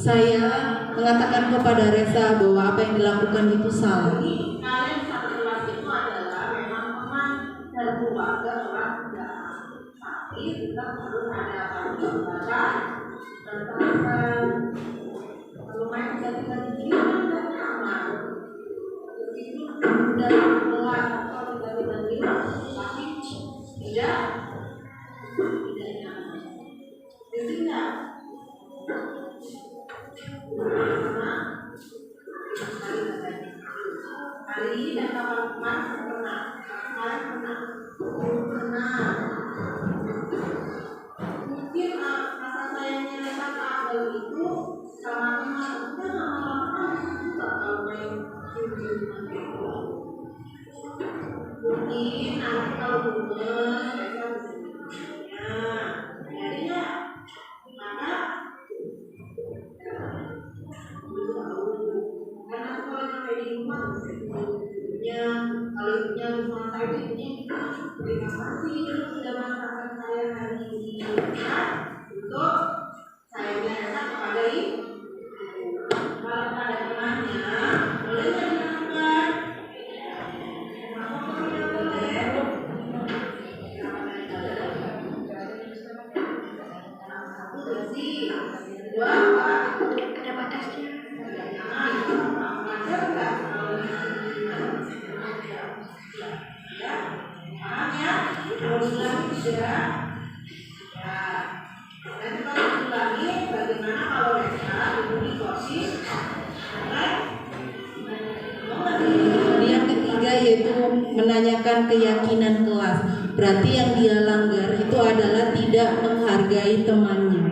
saya mengatakan kepada Reza bahwa apa yang dilakukan itu salah. Kalian satu kelas itu adalah memang teman terkeluarga orang tidak, tapi tetap harus ada pembahasan tentang lumayan ganti-ganti dia kan aman. Itu dalam kelas atau ganti-ganti tapi tidak nyaman. Jadi enggak. Hari ini dan kapan kemarin pernah, kemarin pernah. Mungkin rasa sayangnya Reza ke Abel itu sama teman kita lama-lama juga kalau main film itu. Mungkin nanti kalau gemes Reza bisa jadinya maka karena kalau sampai di rumah kalau ibunya rumah saya ibunya terima kasih sudah masakan saya hari ini untuk sayangnya Reza kepada ibu. Kalau pada temannya boleh nggak dilakukan? Kenapa tidak boleh? Satu bersih, dua apa? Ada batasnya. Paham ya? Kalau diulangi tidak? Ya. Nanti kalau diulangi, bagaimana kalau Reza diberi kursi? Yang ketiga yaitu menanyakan keyakinan kelas. Berarti yang dia langgar itu adalah tidak menghargai temannya.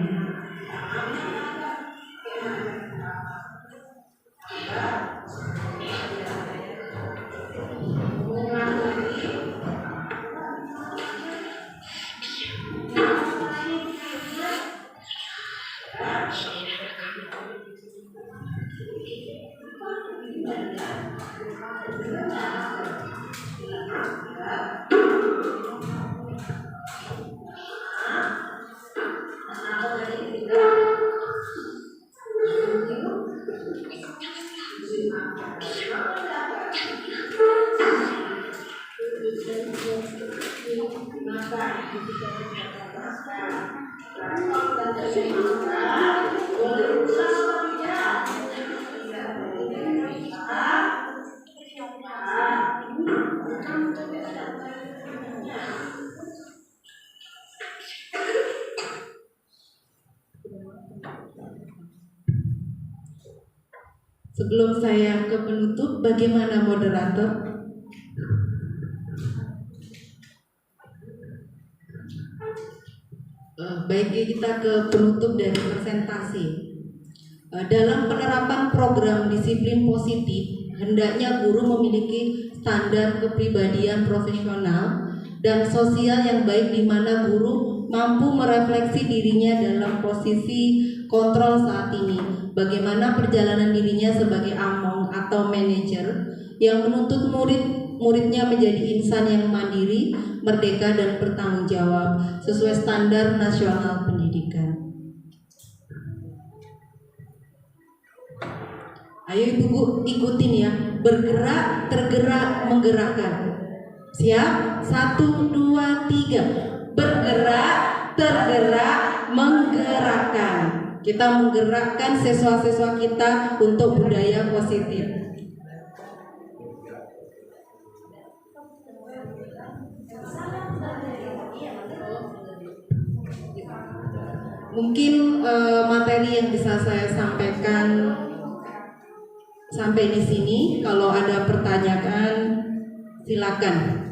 Sebelum saya ke penutup, bagaimana moderator? Baik, kita ke penutup dari presentasi. Dalam penerapan program disiplin positif, hendaknya guru memiliki standar kepribadian profesional dan sosial yang baik, di mana guru mampu merefleksi dirinya dalam posisi kontrol saat ini. Bagaimana perjalanan dirinya sebagai among atau manajer yang menuntut muridnya menjadi insan yang mandiri, merdeka dan bertanggung jawab sesuai standar nasional pendidikan. Ayo ibu ikutin ya, bergerak, tergerak, menggerakkan. Siap? 1, 2, 3. Bergerak, tergerak, menggerakkan. Kita menggerakkan siswa-siswa kita untuk budaya positif. Mungkin materi yang bisa saya sampaikan sampai di sini. Kalau ada pertanyaan, silakan.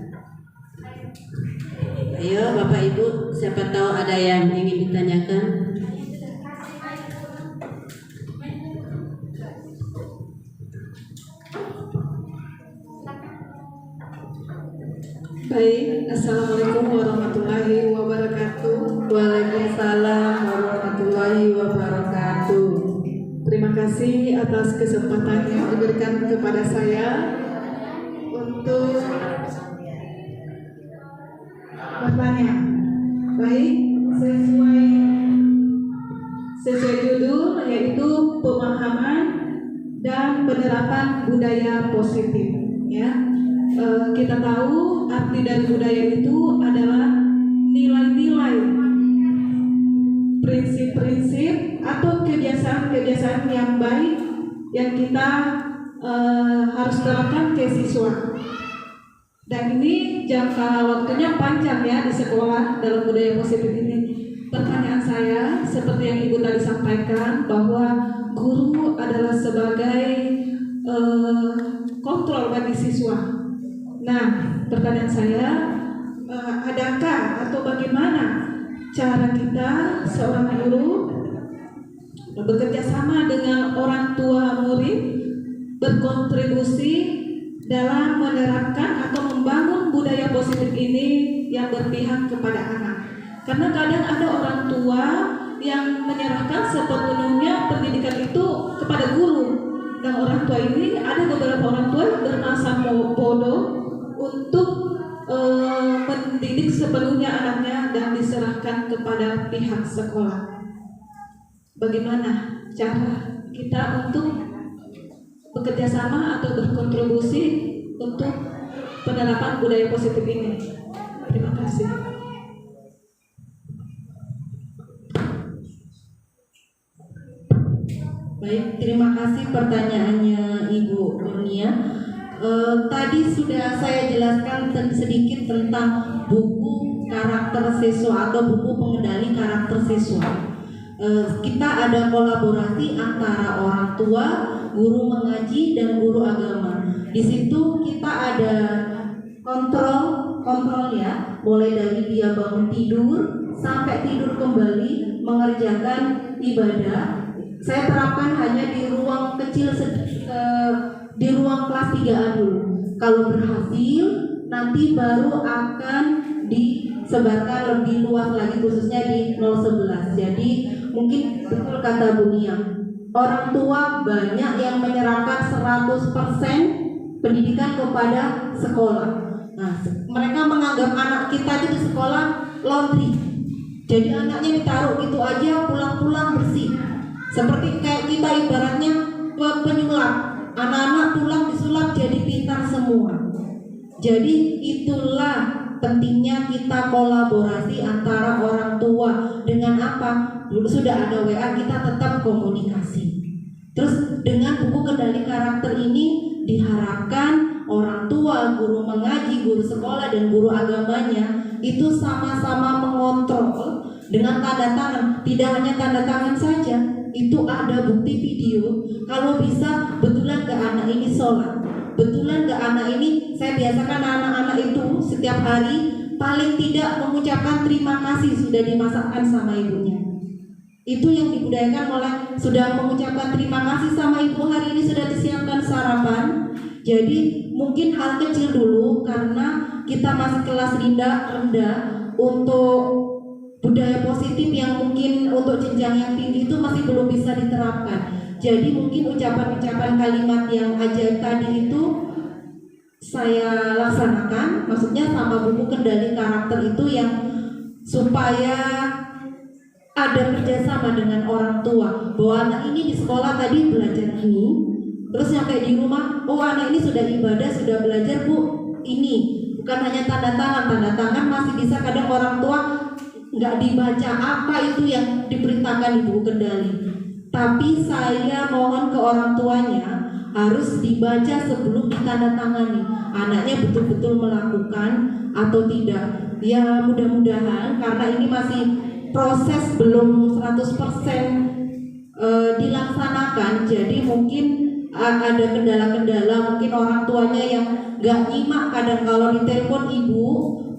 Ayo Bapak Ibu, siapa tahu ada yang ingin ditanyakan. Baik, Assalamualaikum warahmatullahi wabarakatuh. Waalaikumsalam warahmatullahi wabarakatuh. Terima kasih atas kesempatan yang diberikan kepada saya untuk bertanya. Baik, sesuai judul yaitu pemahaman dan penerapan budaya positif. Ya, kita tahu arti dari budaya itu adalah nilai-nilai, prinsip-prinsip atau kebiasaan-kebiasaan yang baik yang kita harus terapkan ke siswa. Dan ini jangka waktunya panjang ya di sekolah dalam budaya positif ini. Pertanyaan saya, seperti yang Ibu tadi sampaikan, bahwa guru adalah sebagai kontrol bagi siswa. Nah, pertanyaan saya, adakah atau bagaimana cara kita seorang guru bekerja sama dengan orang tua murid berkontribusi dalam menerapkan atau membangun budaya positif ini yang berpihak kepada anak. Karena kadang ada orang tua yang menyerahkan sepenuhnya pendidikan itu kepada guru. Dan orang tua ini, ada beberapa orang tua yang bermasa bodoh untuk mendidik sepenuhnya anaknya dan diserahkan kepada pihak sekolah. Bagaimana cara kita untuk bekerja sama atau berkontribusi untuk penerapan budaya positif ini? Terima kasih. Baik, terima kasih pertanyaannya Ibu Kurnia. Tadi sudah saya jelaskan sedikit tentang buku karakter siswa atau buku pengendali karakter siswa. Kita ada kolaborasi antara orang tua, guru mengaji, dan guru agama. Di situ kita ada kontrol ya, mulai dari dia bangun tidur sampai tidur kembali mengerjakan ibadah. Saya terapkan hanya di ruang kecil, di ruang kelas 3A dulu. Kalau berhasil, nanti baru akan disebarkan lebih luas lagi, khususnya di 011. Jadi mungkin betul kata Bu Nia, orang tua banyak yang menyerahkan 100% pendidikan kepada sekolah. Nah, mereka menganggap anak kita itu di sekolah laundry. Jadi anaknya ditaruh gitu aja, pulang-pulang bersih. Seperti kayak kita ibaratnya penyulap. Anak-anak pulang disulap jadi pintar semua. Jadi itulah pentingnya kita kolaborasi antara orang tua dengan apa? Dulu sudah ada WA, kita tetap komunikasi. Terus dengan buku kendali karakter ini diharapkan orang tua, guru mengaji, guru sekolah, dan guru agamanya itu sama-sama mengontrol dengan tanda tangan. Tidak hanya tanda tangan saja, itu ada bukti video. Kalau bisa betulan ke anak ini sholat, betulan ke anak ini, saya biasakan anak-anak itu setiap hari paling tidak mengucapkan terima kasih sudah dimasakkan sama ibunya. Itu yang dibudayakan, mulai sudah mengucapkan terima kasih sama ibu, hari ini sudah disiapkan sarapan. Jadi mungkin hal kecil dulu karena kita masih kelas rendah untuk budaya positif yang mungkin untuk jenjang yang tinggi itu masih belum bisa diterapkan. Jadi mungkin ucapan-ucapan kalimat yang ajaib tadi itu saya laksanakan, maksudnya sama buku kendali karakter itu yang supaya ada kerjasama dengan orang tua, bahwa anak ini di sekolah tadi belajar ini, terus sampai di rumah, oh anak ini sudah ibadah, sudah belajar Bu, ini bukan hanya tanda tangan masih bisa kadang orang tua nggak dibaca apa itu yang diperintahkan di buku kendali. Tapi saya mohon ke orang tuanya harus dibaca sebelum ditandatangani. Anaknya betul-betul melakukan atau tidak. Ya mudah-mudahan karena ini masih proses belum 100% dilaksanakan. Jadi mungkin ada kendala-kendala, mungkin orang tuanya yang nggak nyimak. Kadang kalau ditelepon ibu,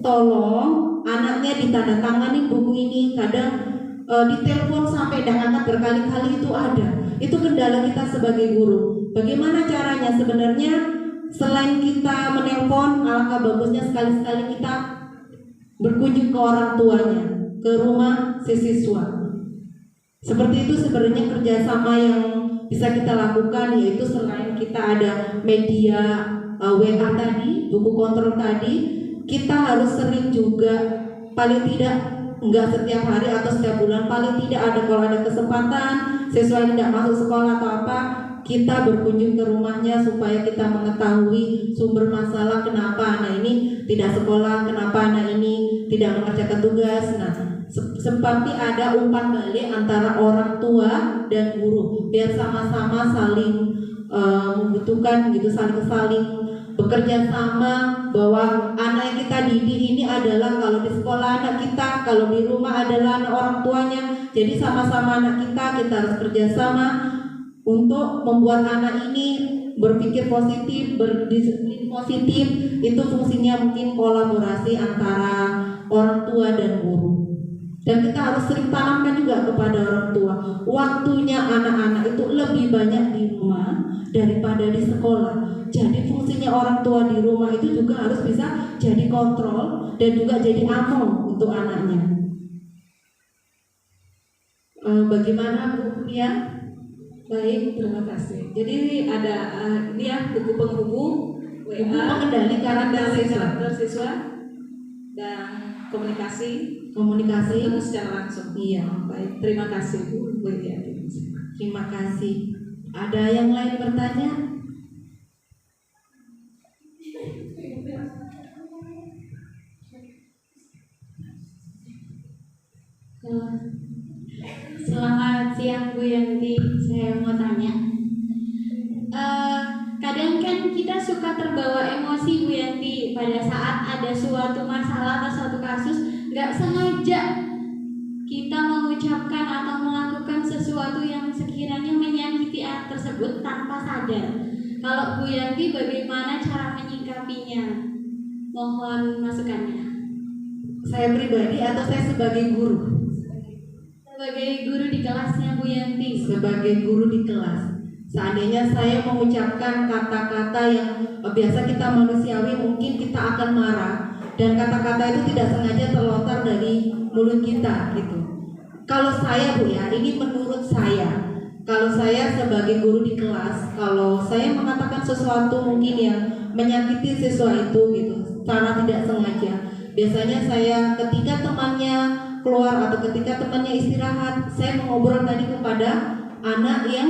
tolong anaknya ditandatangani buku ini. Kadang ditelepon sampai angkat berkali-kali itu ada. Itu kendala kita sebagai guru. Bagaimana caranya? Sebenarnya selain kita menelpon, alangkah bagusnya sekali-sekali kita berkunjung ke orang tuanya, ke rumah si siswa. Seperti itu sebenarnya kerjasama yang bisa kita lakukan, yaitu selain kita ada media WA tadi, buku kontrol tadi, kita harus sering juga, paling tidak enggak setiap hari atau setiap bulan, paling tidak ada kalau ada kesempatan siswa tidak masuk sekolah atau apa, kita berkunjung ke rumahnya supaya kita mengetahui sumber masalah kenapa anak ini tidak sekolah, kenapa anak ini tidak mengerjakan tugas. Nah, seperti ada umpan balik antara orang tua dan guru, biar sama-sama saling membutuhkan gitu, saling bekerja sama, bahwa anak yang kita didik ini adalah kalau di sekolah anak kita, kalau di rumah adalah anak orang tuanya. Jadi sama-sama anak kita harus kerjasama untuk membuat anak ini berpikir positif, berdisiplin positif. Itu fungsinya mungkin kolaborasi antara orang tua dan guru. Dan kita harus sering tanamkan juga kepada orang tua, waktunya anak-anak itu lebih banyak di rumah daripada di sekolah. Jadi fungsinya orang tua di rumah itu juga harus bisa jadi kontrol dan juga jadi among untuk anaknya. Bagaimana Bu ya? Baik, terima kasih. Jadi ada ini ya buku penghubung, WA, pengendali karakter siswa dan komunikasi terus secara langsung. Iya. Baik, terima kasih Bu Widiati. Terima kasih. Ada yang lain bertanya? Selamat siang Bu Yanti, saya mau tanya. Kadang kan kita suka terbawa emosi Bu Yanti pada saat ada suatu masalah atau suatu kasus, nggak sengaja kita mengucapkan atau melakukan sesuatu yang sekiranya menyakiti anak tersebut tanpa sadar. Kalau Bu Yanti bagaimana cara menyikapinya? Mohon masukannya. Saya pribadi atau saya sebagai guru? Sebagai guru di kelasnya Bu Yanti. Sebagai guru di kelas, seandainya saya mengucapkan kata-kata yang biasa kita manusiawi, mungkin kita akan marah, dan kata-kata itu tidak sengaja terlontar dari mulut kita gitu. Kalau saya Bu ya, ini menurut saya, kalau saya sebagai guru di kelas, kalau saya mengatakan sesuatu mungkin yang menyakiti siswa itu gitu, secara tidak sengaja, biasanya saya ketika temannya keluar atau ketika temannya istirahat, saya mengobrol tadi kepada anak yang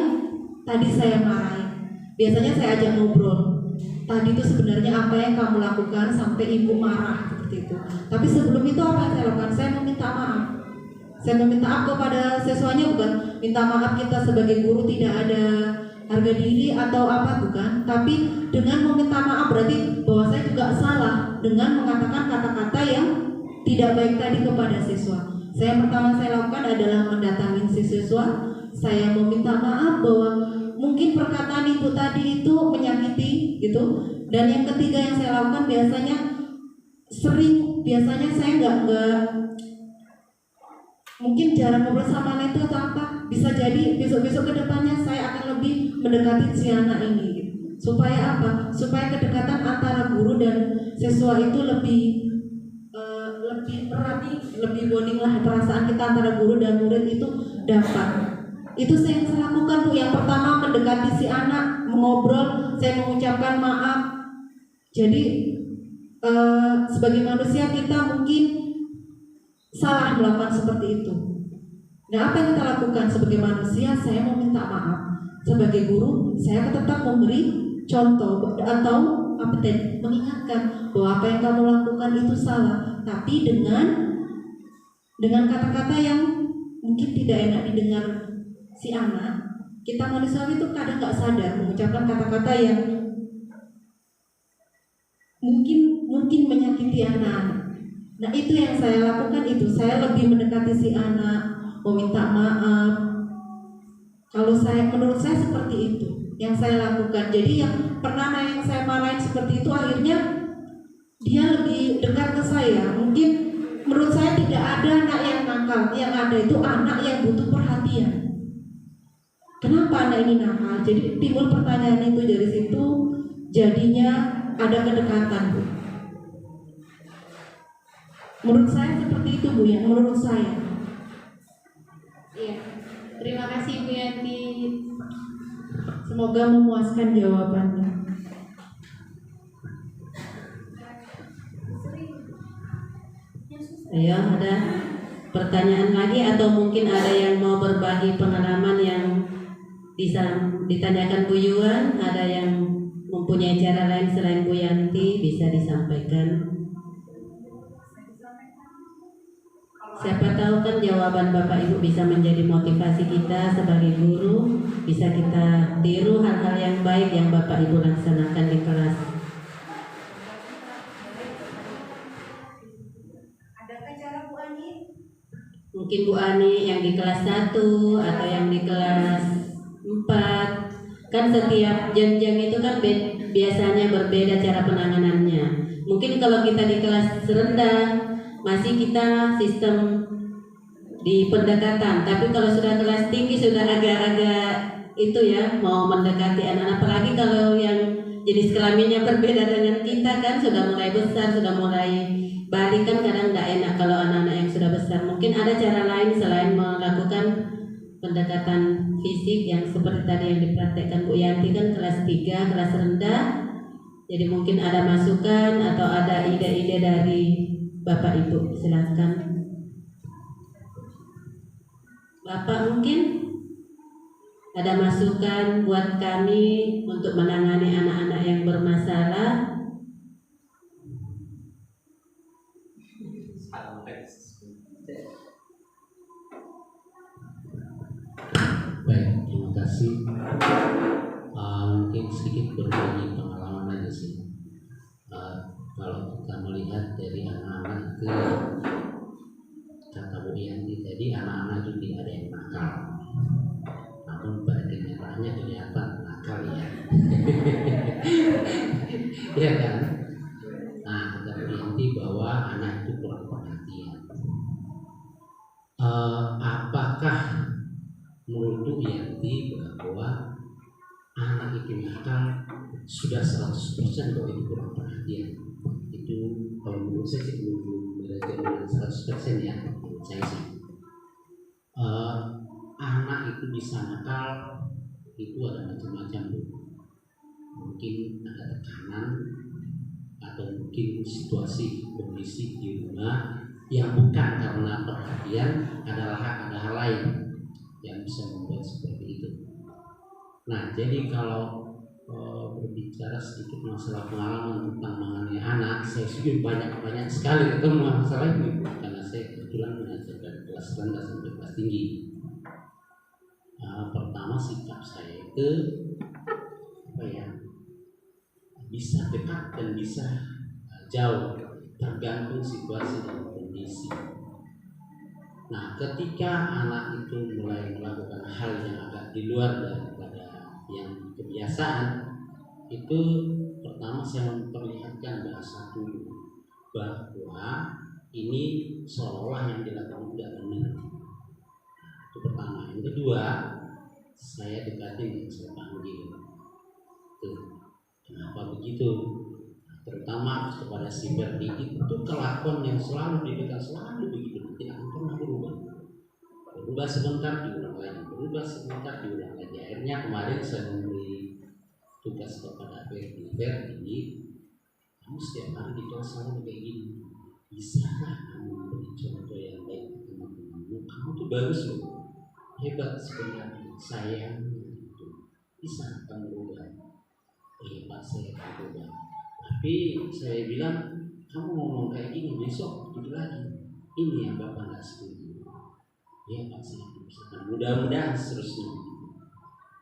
tadi saya marahin. Biasanya saya ajak ngobrol. Tadi itu sebenarnya apa yang kamu lakukan sampai ibu marah seperti itu. Tapi sebelum itu apa yang saya lakukan? Saya meminta maaf. Saya meminta maaf kepada siswanya, bukan minta maaf kita sebagai guru tidak ada harga diri atau apa, bukan. Tapi dengan meminta maaf berarti bahwa saya juga salah dengan mengatakan kata-kata yang tidak baik tadi kepada siswa. Pertama saya lakukan adalah mendatangi si siswa. Saya meminta maaf bahwa mungkin perkataan ibu tadi itu menyakiti gitu. Dan yang ketiga yang saya lakukan biasanya saya nggak mungkin jarang ngobrol sama anak itu atau apa. Bisa jadi besok-besok kedepannya saya akan lebih mendekati si anak ini gitu. Supaya apa? Supaya kedekatan antara guru dan siswa itu lebih erat, lebih bonding lah, perasaan kita antara guru dan murid itu dapat. Itu yang saya lakukan Bu. Yang pertama mendekati si anak, mengobrol, saya mengucapkan maaf. Jadi sebagai manusia kita mungkin salah melakukan seperti itu. Nah, apa yang kita lakukan sebagai manusia? Saya meminta maaf. Sebagai guru, saya tetap memberi contoh atau mengingatkan bahwa apa yang kamu lakukan itu salah, tapi dengan kata-kata yang mungkin tidak enak didengar si anak. Kita manusia itu kadang nggak sadar mengucapkan kata-kata yang mungkin menyakiti anak. Nah, itu yang saya lakukan, itu saya lebih mendekati si anak, meminta maaf. Menurut saya seperti itu yang saya lakukan. Jadi yang pernah yang saya marahin seperti itu, akhirnya dia lebih dekat ke saya. Mungkin menurut saya tidak ada anak yang nakal, yang ada itu anak yang butuh perhatian. Kenapa anak ini nakal? Jadi timbul pertanyaan itu, dari situ jadinya ada kedekatan Bu. Menurut saya seperti itu Bu ya, menurut saya. Iya. Terima kasih Bu Yanti. Semoga memuaskan jawabannya. Ayo, ada pertanyaan lagi atau mungkin ada yang mau berbagi pengalaman yang bisa ditanyakan Bu Yuan, ada yang mempunyai cara lain selain Bu Yanti bisa disampaikan. Siapa tahu kan jawaban Bapak Ibu bisa menjadi motivasi kita sebagai guru, bisa kita tiru hal-hal yang baik yang Bapak Ibu laksanakan di kelas. Adakah cara Bu Ani? Mungkin Bu Ani yang di kelas 1 atau yang di kelas 4. Kan setiap jenjang itu kan biasanya berbeda cara penanganannya. Mungkin kalau kita di kelas rendah masih kita sistem di pendekatan, tapi kalau sudah kelas tinggi sudah agak-agak itu ya, mau mendekati anak-anak, apalagi kalau yang jenis kelaminnya berbeda dengan kita kan sudah mulai besar, sudah mulai balik kan kadang tidak enak kalau anak-anak yang sudah besar. Mungkin ada cara lain selain melakukan pendekatan fisik yang seperti tadi yang dipraktekkan Bu Yanti kan kelas 3, kelas rendah. Jadi mungkin ada masukan atau ada ide-ide dari Bapak Ibu, silakan. Bapak mungkin ada masukan buat kami untuk menangani anak-anak yang bermasalah. Baik, terima kasih. Mungkin sedikit berbagi pengalaman aja sih. Kalau kita melihat dari anak-anak itu, kata Bu Yanti tadi, anak-anak itu tidak ada yang nakal, namun pada nyatanya kelihatan nakal ya. Ya kan? Nah, kata Bu Yanti bahwa anak itu kurang perhatian. Apakah menurut Bu Yanti bahwa anak itu nakal sudah 100% bahwa itu kurang perhatian? Itu kalau menurut saya sih belum belajar dengan 100% ya, menurut saya sih. Anak itu bisa nakal itu ada macam-macam Bu. Mungkin ada tekanan atau mungkin situasi kondisi di rumah yang bukan karena perhatian, ada hal lain yang bisa membuat seperti itu. Nah, jadi kalau berbicara sedikit masalah pengalaman tentang mengenai anak, saya sudah banyak sekali ketemu masalah ini karena saya kebetulan mengajar dari kelas rendah sampai kelas tinggi. Pertama sikap saya itu bisa dekat dan bisa jauh, tergantung situasi dan kondisi. Nah, ketika anak itu mulai melakukan hal yang agak di luar daripada yang kebiasaan, itu pertama saya memperlihatkan bahasa dulu bahwa ini seolah yang dilakukan tidak benar. Itu pertama. Yang kedua, saya dekatin, saya panggil. Kenapa begitu? Terutama kepada si Berdi itu kelakuan yang selalu didekat, selalu begitu, tidak pernah berubah. Berubah sebentar diulang lagi, berubah sebentar diulang lagi. Akhirnya kemarin saya memberi tugas kepada Berdi, kamu setiap hari di kelas selalu kayak gini. Bisakah kamu memberi contoh yang baik ke teman-temanmu? Kamu tuh bagus loh, hebat sebenarnya, sayang itu. Bisa kamu berubah? Oh iya Pak, saya akan berubah. Tapi saya bilang, kamu ngomong kayak gini besok itu lagi. Ini yang Bapak nggak setuju. Ya Pak, saya berusaha. Mudah-mudahan seterusnya.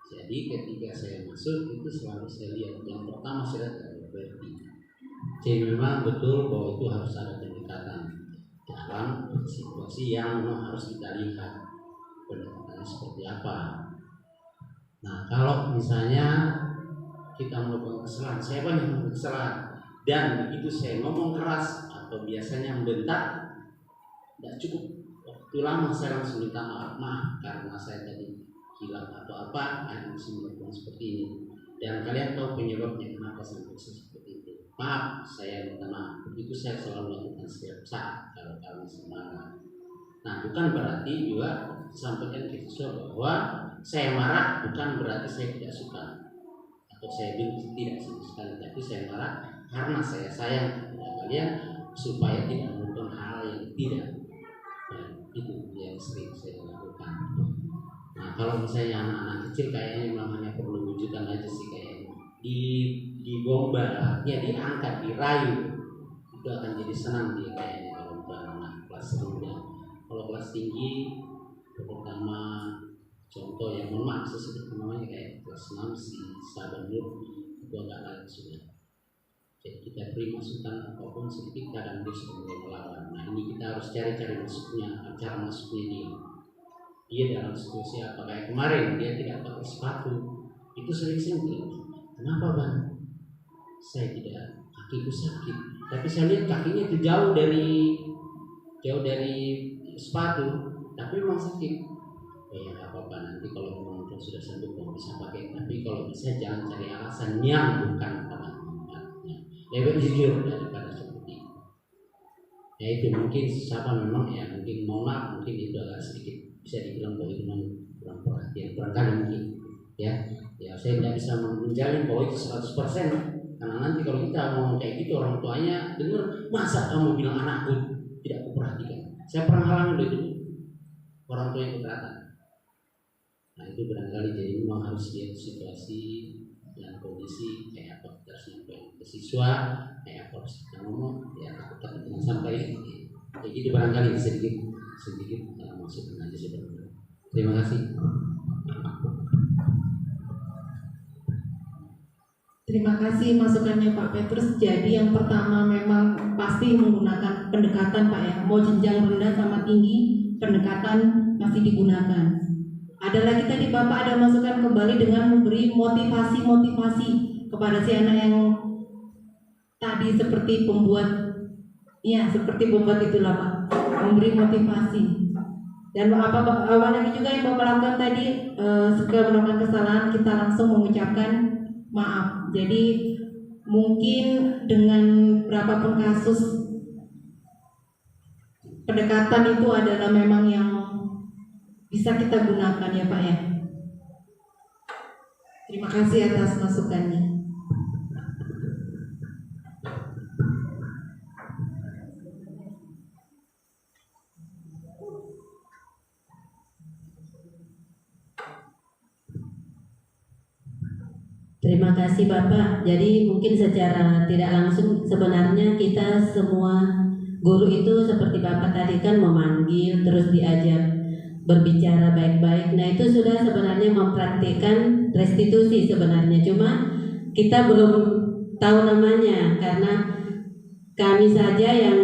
Jadi ketika saya masuk itu selalu saya lihat, yang pertama saya lihat ada Berdi. Jadi memang betul bahwa itu harus ada pendekatan dalam situasi yang memang harus kita lihat pendekatannya seperti apa. Nah, kalau misalnya kita melakukan kesalahan, saya banyak melakukan kesalahan, dan begitu saya ngomong keras atau biasanya membentak, tidak cukup waktu lama saya langsung minta maaf karena saya tadi hilang atau apa, saya masih melakukan seperti ini. Dan kalian tahu penyebabnya kenapa sampai seperti itu. Maaf, saya minta maaf. Itu saya selalu lakukan setiap saat kalau kalian semangat. Nah, bukan berarti juga sampaikan ke siswa bahwa saya marah bukan berarti saya tidak suka atau saya benci, tidak sama sekali. Tapi saya marah karena saya sayang kepada kalian supaya tidak melakukan hal yang tidak itu yang sering saya lakukan. Nah kalau misalnya anak-anak kecil kayaknya memang hanya perlu wujudan aja sih, kayaknya digombal, ya diangkat, dirayu, itu akan jadi senang dia kayaknya kalau untuk anak kelas rendah. Kalau kelas tinggi, terutama contoh yang mohon maaf saya sebut namanya kayak kelas 6 si Sahabat Nur itu agak lain sudah. Jadi kita beri masukan apapun sedikit kadang dia sudah mulai melawan. Nah ini kita harus cari masuknya, cara masuknya dia dalam situasi apa. Kayak kemarin dia tidak pakai sepatu, itu sering-sering. Kenapa Bang? Saya tidak, kakiku sakit. Tapi saya lihat kakinya itu jauh dari sepatu, tapi memang sakit. Ya nggak apa-apa, nanti kalau memang sudah sembuh kamu bisa pakai. Tapi kalau bisa jangan cari alasan yang bukan pada tempatnya. Lebih jujur daripada seperti itu. Ya itu mungkin siapa memang ya mungkin mohon maaf, mungkin itu agak sedikit bisa dibilang bahwa itu memang kurang perhatian, kurang kali mungkin. Ya saya tidak bisa menjalin bahwa itu 100%. Karena nanti kalau kita ngomong kayak gitu orang tuanya dengar, masa kamu bilang anakku tidak kuperhatikan. Saya pernah alami itu orang tua yang keberatan. Nah itu barangkali jadi memang harus lihat situasi dan kondisi kayak apa kita harus nyampein ke siswa, kayak apa harus kita ngomong, ya takut dengan sampai kayak gitu barangkali sedikit maksudnya aja sebenarnya. Terima kasih. Terima kasih masukannya Pak Petrus. Jadi yang pertama memang pasti menggunakan pendekatan Pak ya. Mau jenjang rendah sama tinggi, pendekatan masih digunakan. Ada lagi tadi Bapak ada masukan kembali dengan memberi motivasi kepada si anak yang tadi seperti pembuat itulah Pak, memberi motivasi. Dan apa lagi juga yang Bapak lakukan tadi, segera melakukan kesalahan kita langsung mengucapkan maaf. Jadi mungkin dengan berapapun kasus pendekatan itu adalah memang yang bisa kita gunakan ya Pak ya. Terima kasih atas masukannya. Terima kasih Bapak. Jadi mungkin secara tidak langsung sebenarnya kita semua guru itu seperti Bapak tadi kan memanggil terus diajak berbicara baik-baik. Nah itu sudah sebenarnya mempraktikkan restitusi sebenarnya. Cuma kita belum tahu namanya karena kami saja yang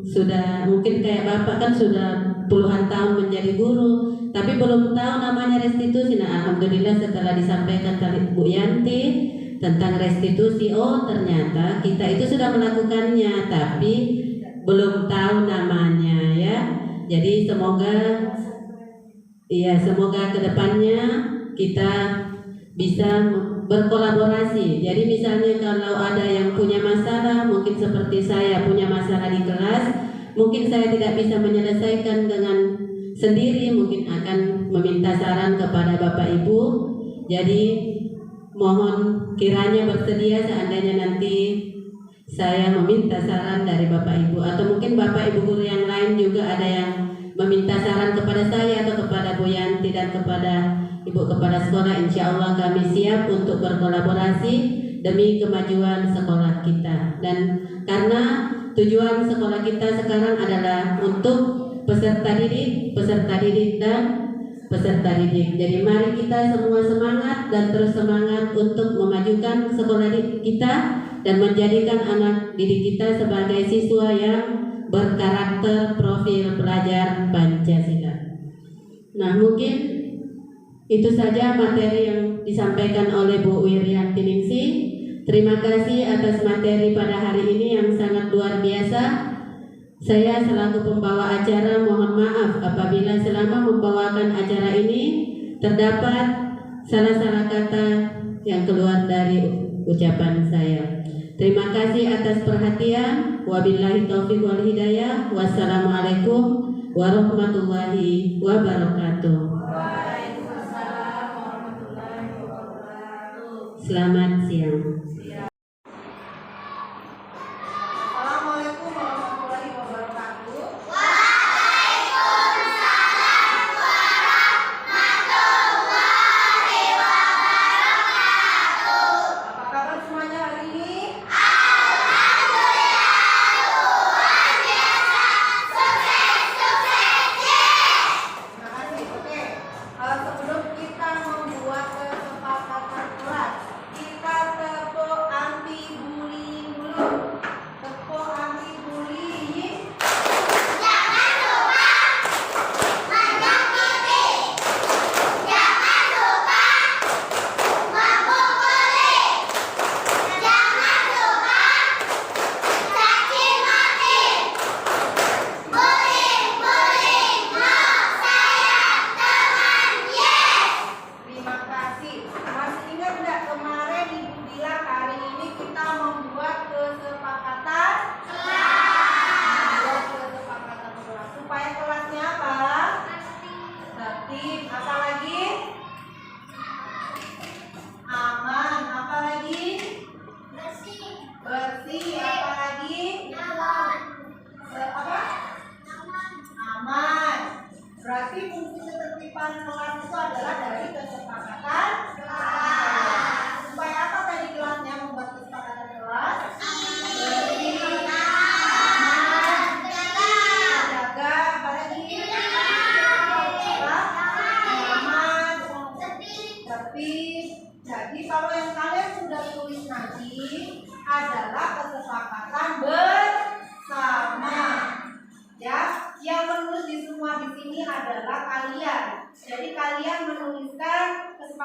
sudah mungkin kayak Bapak kan sudah puluhan tahun menjadi guru, tapi belum tahu namanya restitusi. Nah alhamdulillah setelah disampaikan tadi Bu Yanti tentang restitusi, oh ternyata kita itu sudah melakukannya tapi belum tahu namanya ya. Jadi semoga kedepannya kita bisa berkolaborasi. Jadi misalnya kalau ada yang punya masalah, mungkin seperti saya punya masalah di kelas, mungkin saya tidak bisa menyelesaikan dengan sendiri, mungkin akan meminta saran kepada Bapak Ibu. Jadi mohon kiranya bersedia seandainya nanti saya meminta saran dari Bapak Ibu, atau mungkin Bapak Ibu guru yang lain juga ada yang meminta saran kepada saya atau kepada Bu Yanti dan kepada Ibu Kepala Sekolah. Insya Allah kami siap untuk berkolaborasi demi kemajuan sekolah kita. Dan karena tujuan sekolah kita sekarang adalah untuk peserta didik dan peserta didik. Jadi mari kita semua semangat dan terus semangat untuk memajukan sekolah kita dan menjadikan anak didik kita sebagai siswa yang berkarakter profil pelajar Pancasila. Nah mungkin itu saja materi yang disampaikan oleh Bu Wirianti Ningsih. Terima kasih atas materi pada hari ini yang sangat luar biasa. Saya selaku pembawa acara mohon maaf apabila selama membawakan acara ini terdapat salah-salah kata yang keluar dari ucapan saya. Terima kasih atas perhatian. Wabillahi taufiq wal hidayah. Wassalamualaikum warahmatullahi wabarakatuh. Selamat siang. Assalamualaikum warahmatullahi wabarakatuh. Waalaikumsalam.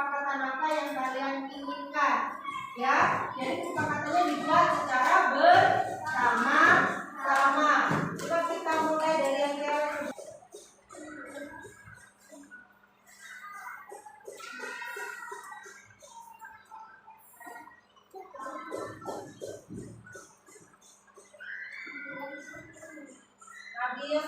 kesepakatan apa yang kalian inginkan. Ya, jadi kesepakatannya dibuat secara bersama-sama. Coba kita mulai dari yang kalian. Nabil.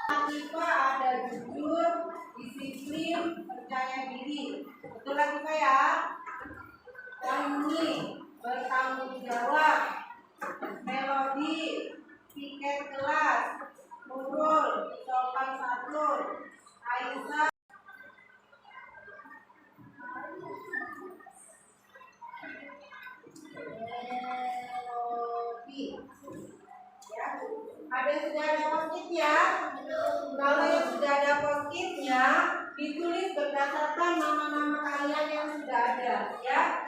Latifa ada jujur, disiplin, percaya diri. Betul Latifa ya? Yang ini bertanggung jawab, melodi, tiket kelas, Nurul, sopan santun, Aisyah. Melodi. Ya. Ada yang sudah ada post-it ya? Kalau yang sudah ada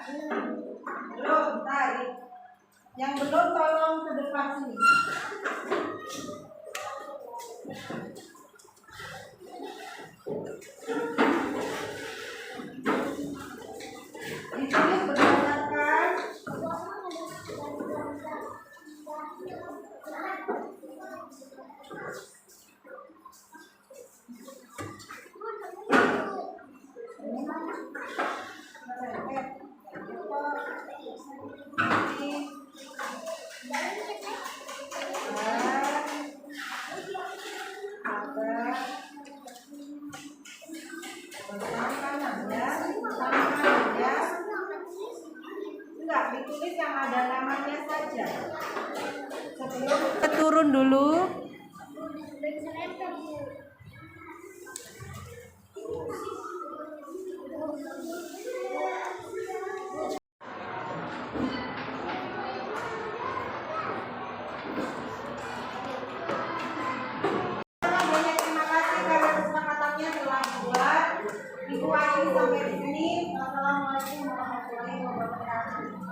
Belum, tarik. Yang belum tolong ke depan sini. Ditulis berdasarkan enggak, ditulis yang ada namanya saja. Sebelum Turun dulu. banyak terima kasih karena kesepakatannya telah dibuat. Ibu Ayu sampai di sini. Wassalamualaikum warahmatullahi wabarakatuh.